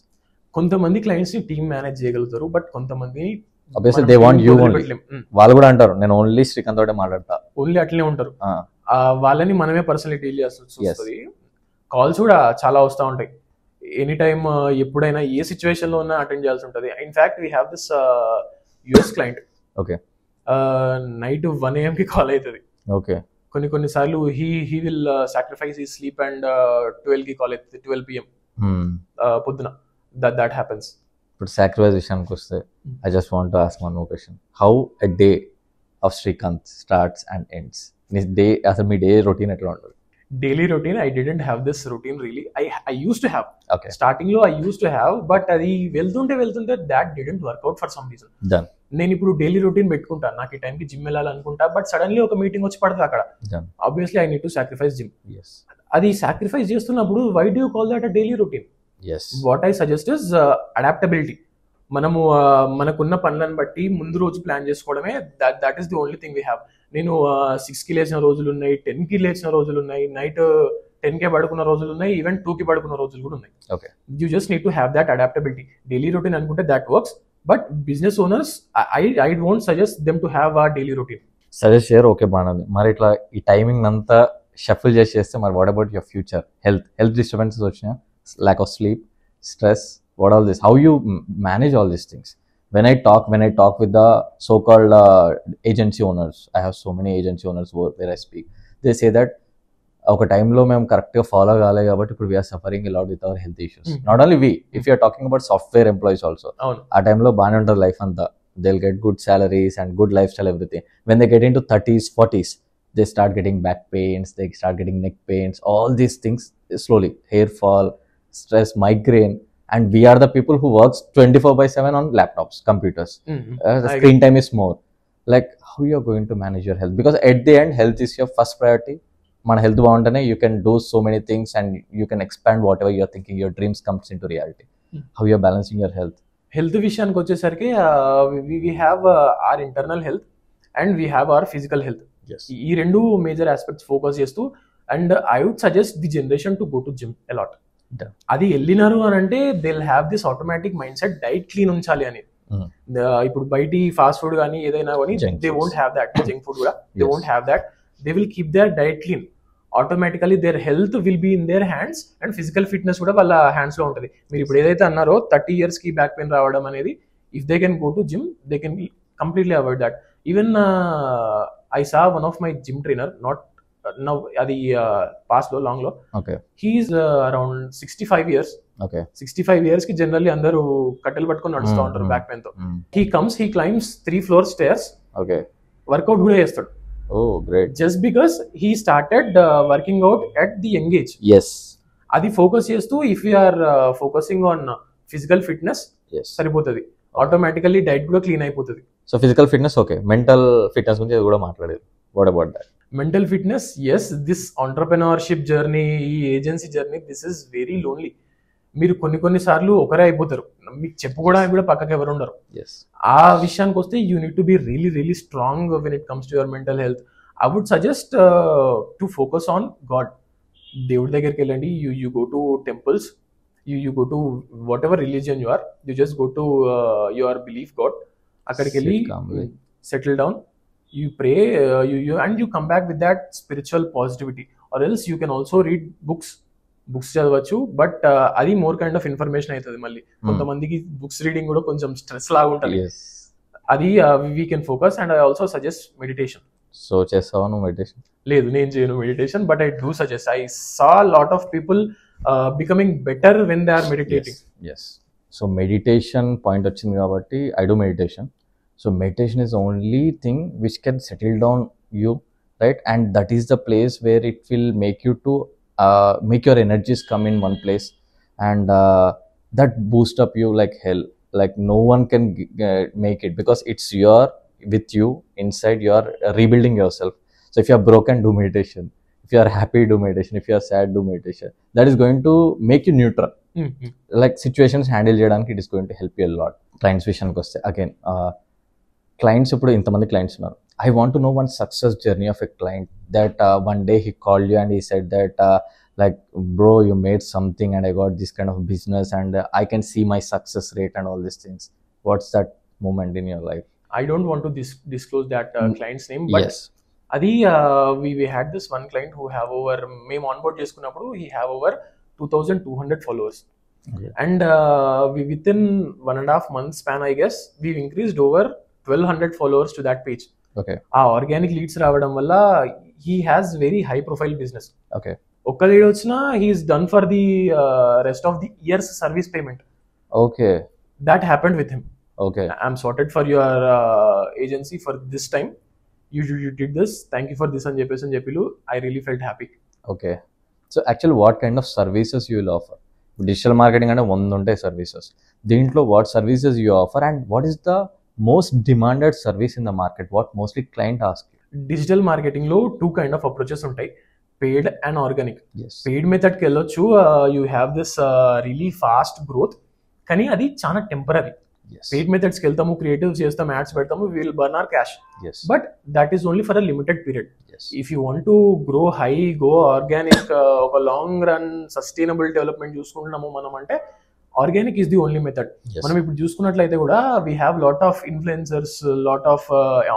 కొంతమంది clients ని team manage చేయగలుగుతారు, but కొంతమంది Obviously they want you only. వాళ్ళు కూడా అంటారు నేను ఓన్లీ శ్రీకాంత్ తోటే మాట్లాడతా. ఓన్లీ అట్లనే ఉంటారు. Ah. వాళ్ళని మనమే పర్సనలీ డీల్ చేయాల్సి వస్తుంది. కాల్స్ కూడా చాలా వస్తూ ఉంటాయి. ఎనీ టైమ్ ఎప్పుడైనా ఏ సిచ్యువేషన్ లో ఉన్నా అటెండ్ చేయాల్సి ఉంటుంది. In fact we have this US client. Okay. Night 1 AM కి కాల్ అవుతుంది. ఓకే. కొన్ని సార్లు he will sacrifice he sleep and 12 కి కాల్ అవుతుంది, 12 PM పొద్దున. That happens. ఇప్పుడు సాక్రిఫైస్ విషయానికి వస్తే I just want to ask one more question. How a day of Srikanth starts and ends? Day అసలు మీ డే రొటీన్ ఎట్లా ఉంటుంది? Daily routine I didn't have this routine really. I use to have, okay, starting లో I use to have, but అది వెళ్తుంటే that didn't work out for some reason. Done. నేను ఇప్పుడు daily routine పెట్టుకుంటా, నాకు ఈ టైంకి జిమ్ వెళ్ళాలనుకుంటా, బట్ సడన్లీ ఒక మీటింగ్ వచ్చి పడుతుంది అక్కడ. Done. Obviously I need to sacrifice gym. yes అది సాక్రిఫైస్ చేస్తున్నప్పుడు why do you call that a daily routine? yes what I suggest is adaptability. మనము మనకున్న పనులను బట్టి ముందు రోజు ప్లాన్ చేసుకోవడమే. That is the only thing we have. నేను 6 కి లేచిన రోజులు ఉన్నాయి, 10 కి లేచిన రోజులు ఉన్నాయి, నైట్ 10 కే పడుకున్న రోజులు ఉన్నాయి, ఈవెన్ 2 కి పడుకున్న రోజులు కూడా ఉన్నాయి. Okay. You just need to have that adaptability. Daily routine అనుకుంటే that works, but business owners I won't suggest them to have a daily routine. Suggest చేయరు, ఓకే బాగుంది. మరి ఇట్లా ఈ టైమింగ్ అంతా షఫుల్ చేస్తే మరి what about your future? Health disturbances వచ్చినా, lack of sleep, stress, what all this? How you manage all these things? When I talk with the so-called agency owners, I have so many agency owners where I speak. They say that ఒక టైంలో మేము కరెక్ట్గా follow కాలే కాబట్టి ఇప్పుడు we're suffering a lot with our health issues. Not only we, if you are talking about software employees also, ఆ టైంలో బాగానే ఉంటుంది లైఫ్ అంతా. They'll get good salaries and good lifestyle, everything. When they get into 30s, 40s, they start getting back pains, they start getting neck pains, all these things slowly, hair fall, stress, migraine, and we are the people who works 24/7 on laptops, computers. The screen time is more. Like, how you are going to manage your health? Because at the end, health is your first priority. మన health బాగుంటేనే you can do so many things and you can expand whatever you are thinking. Your dreams comes into reality. How you are balancing your health? Health విషయానికి వచ్చేసరికి we have our internal health and we have our physical health. Yes. ఈ రెండు major aspects focus చేస్తూ, and I would suggest the generation to go to gym a lot. అది వెళ్ళినారు అని అంటే they will have this automatic mindset, diet clean ఉంచాలి అని. ఇప్పుడు బయటి ఫాస్ట్ ఫుడ్ కానీ ఏదైనా కానీ they won't have that. Junk food కూడా they won't have that. They will keep their diet clean. Automatically their health will be in their hands and physical fitness కూడా వాళ్ళ హ్యాండ్స్ లో ఉంటుంది. మీరు ఇప్పుడు ఏదైతే అన్నారో 30 years కి బ్యాక్ పెయిన్ రావడం అనేది, if they can go to gym they can completely avoid that. Even I saw one of my gym trainer, not now, అది పాస్ట్ లో లాంగ్ లో, హీఈస్ అరౌండ్ 65 years. 65 years కి జనరల్లీ అందరూ కట్టెలు పట్టుకొని నడుస్తూ ఉంటారు బ్యాక్ పెయిన్ తో. He climbs 3 floor stairs. Workout కూడా చేస్తాడు. Oh, great. Just because he started working out at the young age. Yes. అది ఫోకస్ చేస్తూ, if you are focusing on physical fitness సరిపోతుంది, ఆటోమేటికల్లీ డైట్ కూడా క్లీన్ అయిపోతుంది. So physical fitness okay, mental fitness గురించి కూడా మాట్లాడేది. What about that? Mental fitness, yes, this entrepreneurship journey, ఈ agency journey, this is very lonely. మీరు కొన్ని సార్లు ఒకరే అయిపోతారు, మీకు చెప్పుకోవడానికి కూడా పక్కకి ఎవరు ఉండరు. ఆ విషయానికి వస్తే you need to be really really strong when it comes to your mental health. I would suggest to focus on god. దేవుడి దగ్గరికి వెళ్ళండి. You go to temples, you go to whatever religion you are, you just go to your belief god. అక్కడికి వెళ్ళి settle down, you pray, and you come back with that spiritual positivity. Or else you can also read books చదవచ్చు, but అది more kind of information అవుతుంది. మళ్ళీ కొంతమందికి books reading కూడా కొంచెం stress లాగా ఉంటుంది. అది we can focus. And I also suggest meditation. So చేస్తావా నువ్వు మెడిటేషన్? లేదు, నేను చేయను meditation, but I do suggest. I saw lot of people becoming better when they are meditating. So meditation point వచ్చింది కాబట్టి I do meditation. So meditation is the only thing which can settle down you, right? And that is the place where it will make you to make your energies come in one place, and that boost up you like hell. like no one can make it, because it's your with you inside. You are rebuilding yourself. So if you are broken, do meditation. If you are happy, do meditation. If you are sad, do meditation. That is going to make you neutral. Like situations handle చేయడానికి it is going to help you a lot. Clients విషయానికి వస్తే again, clients ఇప్పుడు ఇంతమంది clients ఉన్నారు. I want to know one success journey of a client that one day he called you and he said that like, bro, you made something and I got this kind of business and I can see my success rate and all these things. What's that moment in your life? I don't want to disclose that client's name, but Yes. అది we had this one client who have over, మేము onboard చేసుకున్నప్పుడు he have over 2200 followers. Okay. And we within 1.5 months span, I guess, we've increased over 1200 followers to that page. Okay. ఆ organic leads రావడం వల్ల he has very high profile business. Okay. ఒక్క lead వచ్చినా he's done for the rest of the year's service payment. Okay. That happened with him. Okay. I'm sorted for your agency for this time. You did this. Thank you for this అని చెప్పిలు. I really felt happy. Okay. So actually what kind of services you will offer? Digital marketing అంటే 100 ఉంటాయి services. దీంట్లో what services you offer and what is the most demanded service in the market? What mostly client ask you? Digital marketing లో 2 kind of approaches ఉంటాయి, paid and organic. Yes. Paid మెథడ్కి వెళ్ళొచ్చు, you have this really fast growth, కానీ అది చాలా temporary. Yes. Paid మెథడ్స్కి వెళ్తాము, creative చేస్తాము, ads పెడతాము, will burn our cash. Yes. But that is only for a limited period. Yes. If you want to grow high, go organic, ఒక long run sustainable development చూసుకుంటున్నాము మనం అంటే organic is the only method. Yes. మనం ఇప్పుడు చూసుకున్నట్లయితే కూడా we have lot of influencers, lot of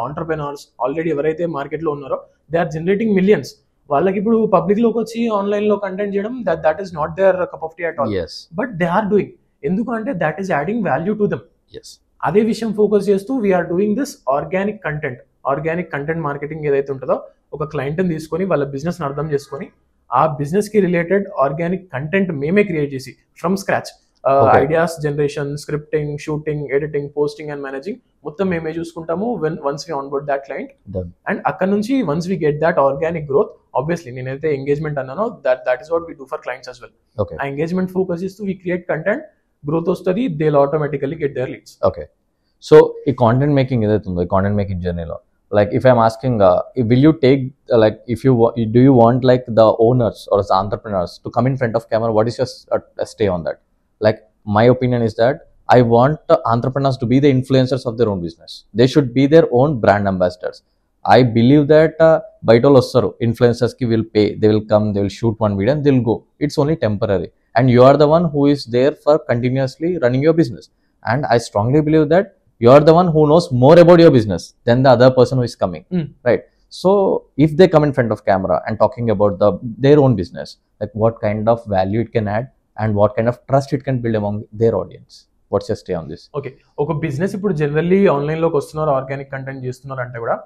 entrepreneurs already ఎవరైతే మార్కెట్లో ఉన్నారో దే ఆర్ జనరేటింగ్ మిలియన్స్. వాళ్ళకి ఇప్పుడు పబ్లిక్ లోకి వచ్చి ఆన్లైన్ లో కంటెంట్ చేయడం that is not their cup of tea at all. Yes. But they are doing, ఎందుకంటే that is adding value to them. Yes. అదే విషయం ఫోకస్ చేస్తూ we're doing this organic content marketing ఏదైతే ఉంటుందో, ఒక క్లయింట్ని తీసుకొని వాళ్ళ బిజినెస్ అర్థం చేసుకొని ఆ బిజినెస్ కి రిలేటెడ్ ఆర్గానిక్ కంటెంట్ మేమే క్రియేట్ చేసి from scratch, ideas generation, scripting, shooting, editing, posting and managing మొత్తం మేమే చూసుకుంటాము once we onboard that client. And అక్కడ నుంచి once we get that organic growth, obviously నేనైతే ఎంగేజ్మెంట్ అన్నానో that is what we do for clients as well. Okay. ఆ engagement focus చేస్తూ we create content, growth వస్తుంది, they will automatically get their leads. Okay. So ఈ content making ఏదైతే ఉందో, ఈ content making జర్నీలో, like if I'm asking, will you take like if you do you want like the owners or the entrepreneurs to come in front of camera? What is your stay on that? Like my opinion is that I want the entrepreneurs to be the influencers of their own business. They should be their own brand ambassadors. I believe that బయట వాళ్ళు వస్తారు, influencers ki will pay, they will come, they will shoot one video and they will go. It's only temporary, and you are the one who is there for continuously running your business. And I strongly believe that you are the one who knows more about your business than the other person who is coming. Right? So if they come in front of camera and talking about their own business, like what kind of value it can add and what kind of trust it can build among their audience? What's your stay on this? Okay, ఒక business ఇప్పుడు generally online లోకి వస్తున్నారు, organic content చేస్తున్నారు అంటే కూడా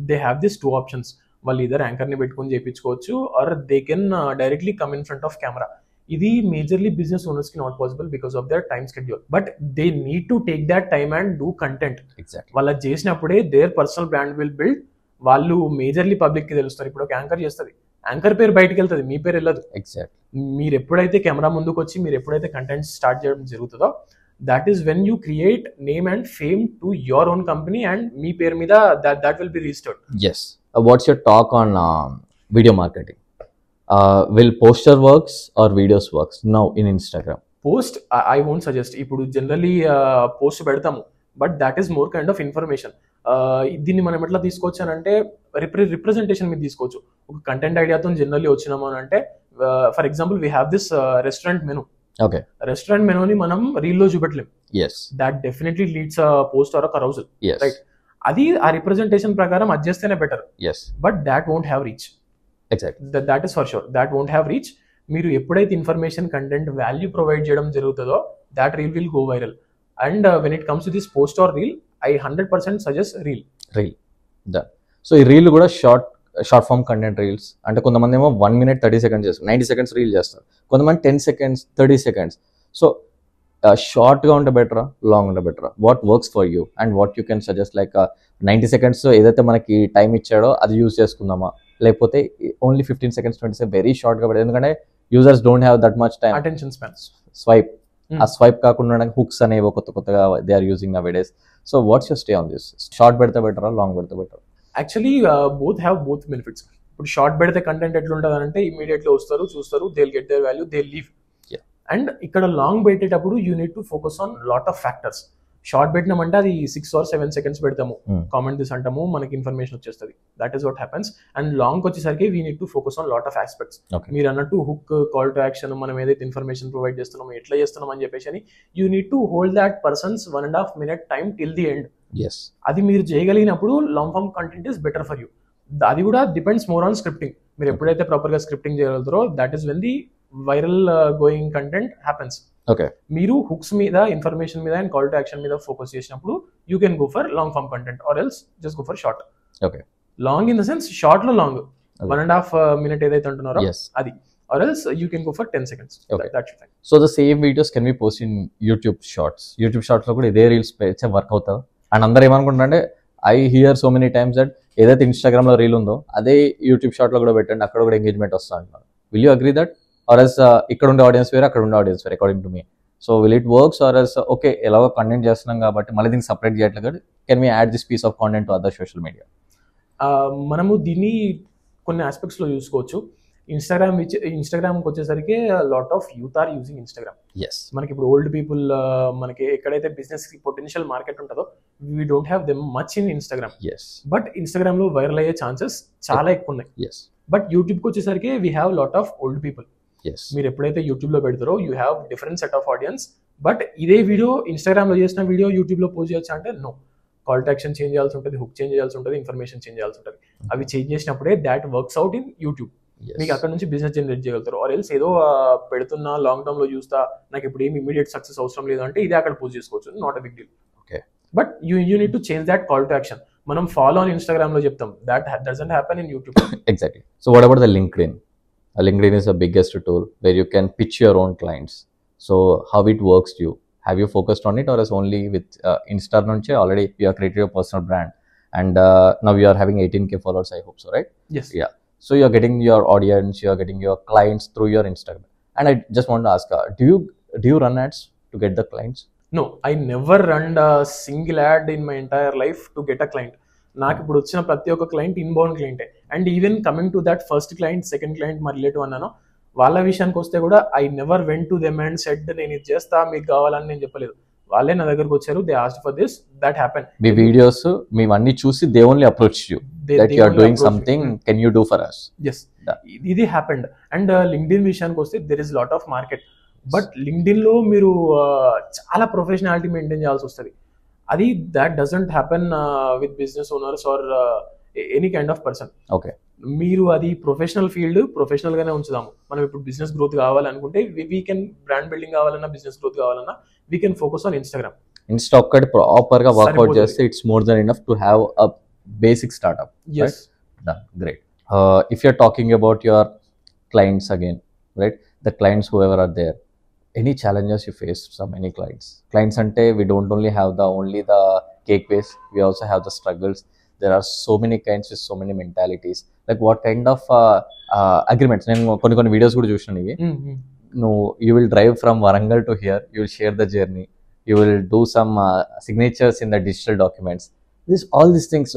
they have this 2 options. వాళ్ళు either anchor ని పెట్టుకొని చేయించుకోవచ్చు, or they can directly come in front of camera. ఇది మేజర్లీ బిజినెస్ ఓనర్స్ కి not possible because of their time schedule. But they need to take that time and do content. Exactly. వాళ్ళు చేసినప్పుడే their personal brand will build. వాళ్ళు majorly public కి తెలుస్తారు. ఇప్పుడు ఒక anchor చేస్తుంది, యాంకర్ పేరు బయటకు వెళ్తుంది, మీ పేరు వెళ్ళదు. Exactly. మీరు ఎప్పుడైతే కెమెరా ముందుకు వచ్చి మీరు ఎప్పుడైతే కంటెంట్ స్టార్ట్ చేయడం జరుగుతుందో, that is when you create name and fame to your own company and మీ పేరు మీద that will be registered. Yes. What's your talk on video marketing? Will poster works or videos works now in Instagram? Post I won't suggest. ఇప్పుడు generally post పెడతాము, but that is more kind of information. దీన్ని మనం ఎట్లా తీసుకోవచ్చు అని అంటే representation మీద తీసుకోవచ్చు. ఒక కంటెంట్ ఐడియాతో జనరల్లీ వచ్చినాము అని అంటే, for example we have this restaurant menu. Okay. Restaurant మెనూని మనం రీల్లో చూపెట్టలేం. Yes. That definitely leads post or carousel. Yes. Right, అది ఆ రిప్రజెంటేషన్ ప్రకారం అది చేస్తేనే better. Yes. But that won't have reach. Exactly. That is for sure, that won't have reach. మీరు ఎప్పుడైతే ఇన్ఫర్మేషన్, కంటెంట్, వాల్యూ ప్రొవైడ్ చేయడం జరుగుతుందో that reel will go viral. And when it comes to this post or reel, I 100% suggest reel. Done. So ఈ reel కూడా short form content reels అంటే, కొంతమంది ఏమో 1 minute 30 seconds చేస్తారు, 90 seconds రీల్ చేస్తారు, కొంతమంది 10 seconds 30 seconds. సో షార్ట్గా ఉంటే బెటరా, లాంగ్ ఉంటే బెటరా? What works for you and what you can suggest? Like 90 seconds ఏదైతే మనకి టైం ఇచ్చాడో అది యూజ్ చేసుకుందామా, లేకపోతే ఓన్లీ 15 seconds 20 seconds వెరీ షార్ట్గా పెడతాం, ఎందుకంటే users don't have that much time, attention span. Swipe ఆ స్వైప్ కాకుండా హుక్స్ అనేవి కొత్తగా they are using nowadays. So what's your stay on this? Short పెడితే బెటరా, లాంగ్ పెడితే better? Actually both have both benefits. ఇప్పుడు షార్ట్ పెడితే content ఎట్లుంటుంది అంటే ఇమీడియట్లీ వస్తారు, చూస్తారు, they will get their value, they leave. And ఇక్కడ లాంగ్ పెట్టేటప్పుడు you need to focus on lot of factors. Short పెట్టినామంటే అది 6 or 7 seconds పెడతాము, కామెంట్ దిస్ అంటాము, మనకి ఇన్ఫర్మేషన్ వచ్చేస్తుంది. That is what happens. And long వచ్చేసరికి we need to focus on lot of aspects. మీరు అన్నట్టు హుక్, కాల్ టు యాక్షన్, మనం ఏదైతే ఇన్ఫర్మేషన్ ప్రొవైడ్ చేస్తున్నామో, ఎట్లా చేస్తున్నాం అని చెప్పేసి you need to hold that person's 1.5 minute time till the end. అది మీరు చేయగలిగినప్పుడు long form content is better for you. అది కూడా డిపెండ్స్ మోర్ ఆన్ స్క్రిప్టింగ్. మీరు ఎప్పుడైతే ప్రాపర్ గా స్క్రిప్టింగ్ చేయగలుగుతారో that is when the viral going content happens. మీరు హుక్స్ మీద, ఇన్ఫర్మేషన్ మీద అండ్ కాల్ టు యాక్షన్ మీద ఫోకస్ చేసినప్పుడు you can go for long form content or else just go for short. Long in the sense short లో long 1.5 minute ఏదైతే అంటున్నారో అది, or else you can go for 10 seconds. So the same videos can be post in YouTube Shorts. YouTube shorts లో కూడా ఇదే reels పెడితే work అవుతుంది. And అందరూ ఏమనుకుంటారంటే I here so many times that ఏదైతే ఇన్స్టాగ్రామ్ లో రీల్ ఉందో అదే యూట్యూబ్ షార్ట్ లో కూడా పెట్టండి, అక్కడ కూడా ఎంగేజ్మెంట్ వస్తా అంటున్నారు. Will you agree that? Or else ఇక్కడ ఉండే ఆడియన్స్ వేరే, అక్కడ ఉండే ఆడియన్స్ వేరే, according to me. So will it works or else okay ఎలాగో కంటెంట్ చేస్తున్నాం కాబట్టి మళ్ళీ దీనికి సపరేట్ చేయట్లేదు కాబట్టి can we add this piece of content to other social media? మనము దీన్ని కొన్ని ఆస్పెక్ట్స్ లో చూసుకోవచ్చు. ఇన్స్టాగ్రామ్కి వచ్చేసరికి lot of youth are using Instagram. మనకి ఇప్పుడు ఓల్డ్ పీపుల్, మనకి ఎక్కడైతే బిజినెస్ పొటెన్షియల్ మార్కెట్ ఉంటుందో we don't have them much in Instagram. But Instagram లో వైరల్ అయ్యే ఛాన్సెస్ చాలా ఎక్కువ ఉన్నాయి. బట్ యూట్యూబ్కి వచ్చేసరికి we have lot of old people. మీరు ఎప్పుడైతే యూట్యూబ్ లో పెడతారో you have different set of audience. But ఇదే వీడియో ఇన్స్టాగ్రామ్ లో చేసిన వీడియో యూట్యూబ్ లో పోస్ట్ చేయొచ్చా అంటే no. Call to action change చేయాల్సి ఉంటుంది, హుక్ చేంజ్ చేయాల్సి ఉంటుంది, ఇన్ఫర్మేషన్ చేంజ్ చేయాల్సి ఉంటుంది. అవి చేంజ్ చేసినప్పుడే that works out in YouTube. మీకు అక్కడ నుంచి బిజినెస్ జనరేట్ చేయగలుగుతారు. ఆర్ ఎల్స్ ఏదో పెడుతున్నా లాంగ్ టర్మ్ లో చూస్తా నాకు ఇప్పుడు ఏమి ఇమీడియట్ సక్సెస్ అవసరం లేదు అంటే ఇదే అక్కడ పోస్ట్ చేసుకోవచ్చు, not a big deal. But you need to change that call to action. మనం ఫాలో ఆన్ ఇన్స్టాగ్రామ్ లో చెప్తాం, that doesn't happen in YouTube. Exactly. So what about the LinkedIn? LinkedIn is the biggest tool where you can pitch your own clients. So how it works to you? Have you focused on it or is only with Insta nunche already you have created your personal brand and now you are having 18K followers, I hope so, right? Yes. Yeah. So you are getting your audience, you are getting your clients through your Instagram. And I just want to ask, do you run ads to get the clients? No, I never run a single ad in my entire life to get a client. నాకు ఇప్పుడు వచ్చిన ప్రతి ఒక్క client inbound క్లయింటే. And even coming to that first client, second client, మా relative అన్నాను, వాళ్ళ విషయానికి వస్తే కూడా I never went to them and said నేను ఇది చేస్తా మీకు కావాలని నేను చెప్పలేదు. వాళ్ళే నా దగ్గరకు వచ్చారు, they asked for this, that happen. మీ వీడియోస్ మేమన్నీ చూసి they only approach you that you are doing something, can you do for us? Yes, ఇది హ్యాపెండ్. అండ్ లింక్డ్ఇన్ విషయానికి వస్తే there is lot of market. But LinkedIn లో మీరు చాలా professionality maintain చేయాల్సి వస్తుంది. అది that doesn't happen with business owners or any kind of person. Okay, మీరు అది ప్రొఫెషనల్ ఫీల్డ్, ప్రొఫెషనల్ గానే ఉంచుదాము. మనం ఇప్పుడు బిజినెస్ గ్రోత్ కావాలనుకుంటే వీ కెన్, బ్రాండ్ బిల్డింగ్ కావాలన్నా, బిజినెస్ గ్రోత్ కావాలన్నా we can focus on Instagram. Insta ఒక్కటి ప్రాపర్ గా వర్క్అవుట్ చేస్తే it's more than enough to have a basic startup. Yes. Done. Great. If you're talking about your clients again, right? The clients whoever are there, any challenges you face from any clients ante we don't only have the cake base, we also have the struggles. There are so many kinds with so many mentalities. Like what kind of agreements? నేను కొన్ని videos కూడా చూసాను ఇవి. No, you will drive from Warangal to here, you will share the journey, you will do some signatures in the digital documents. All these things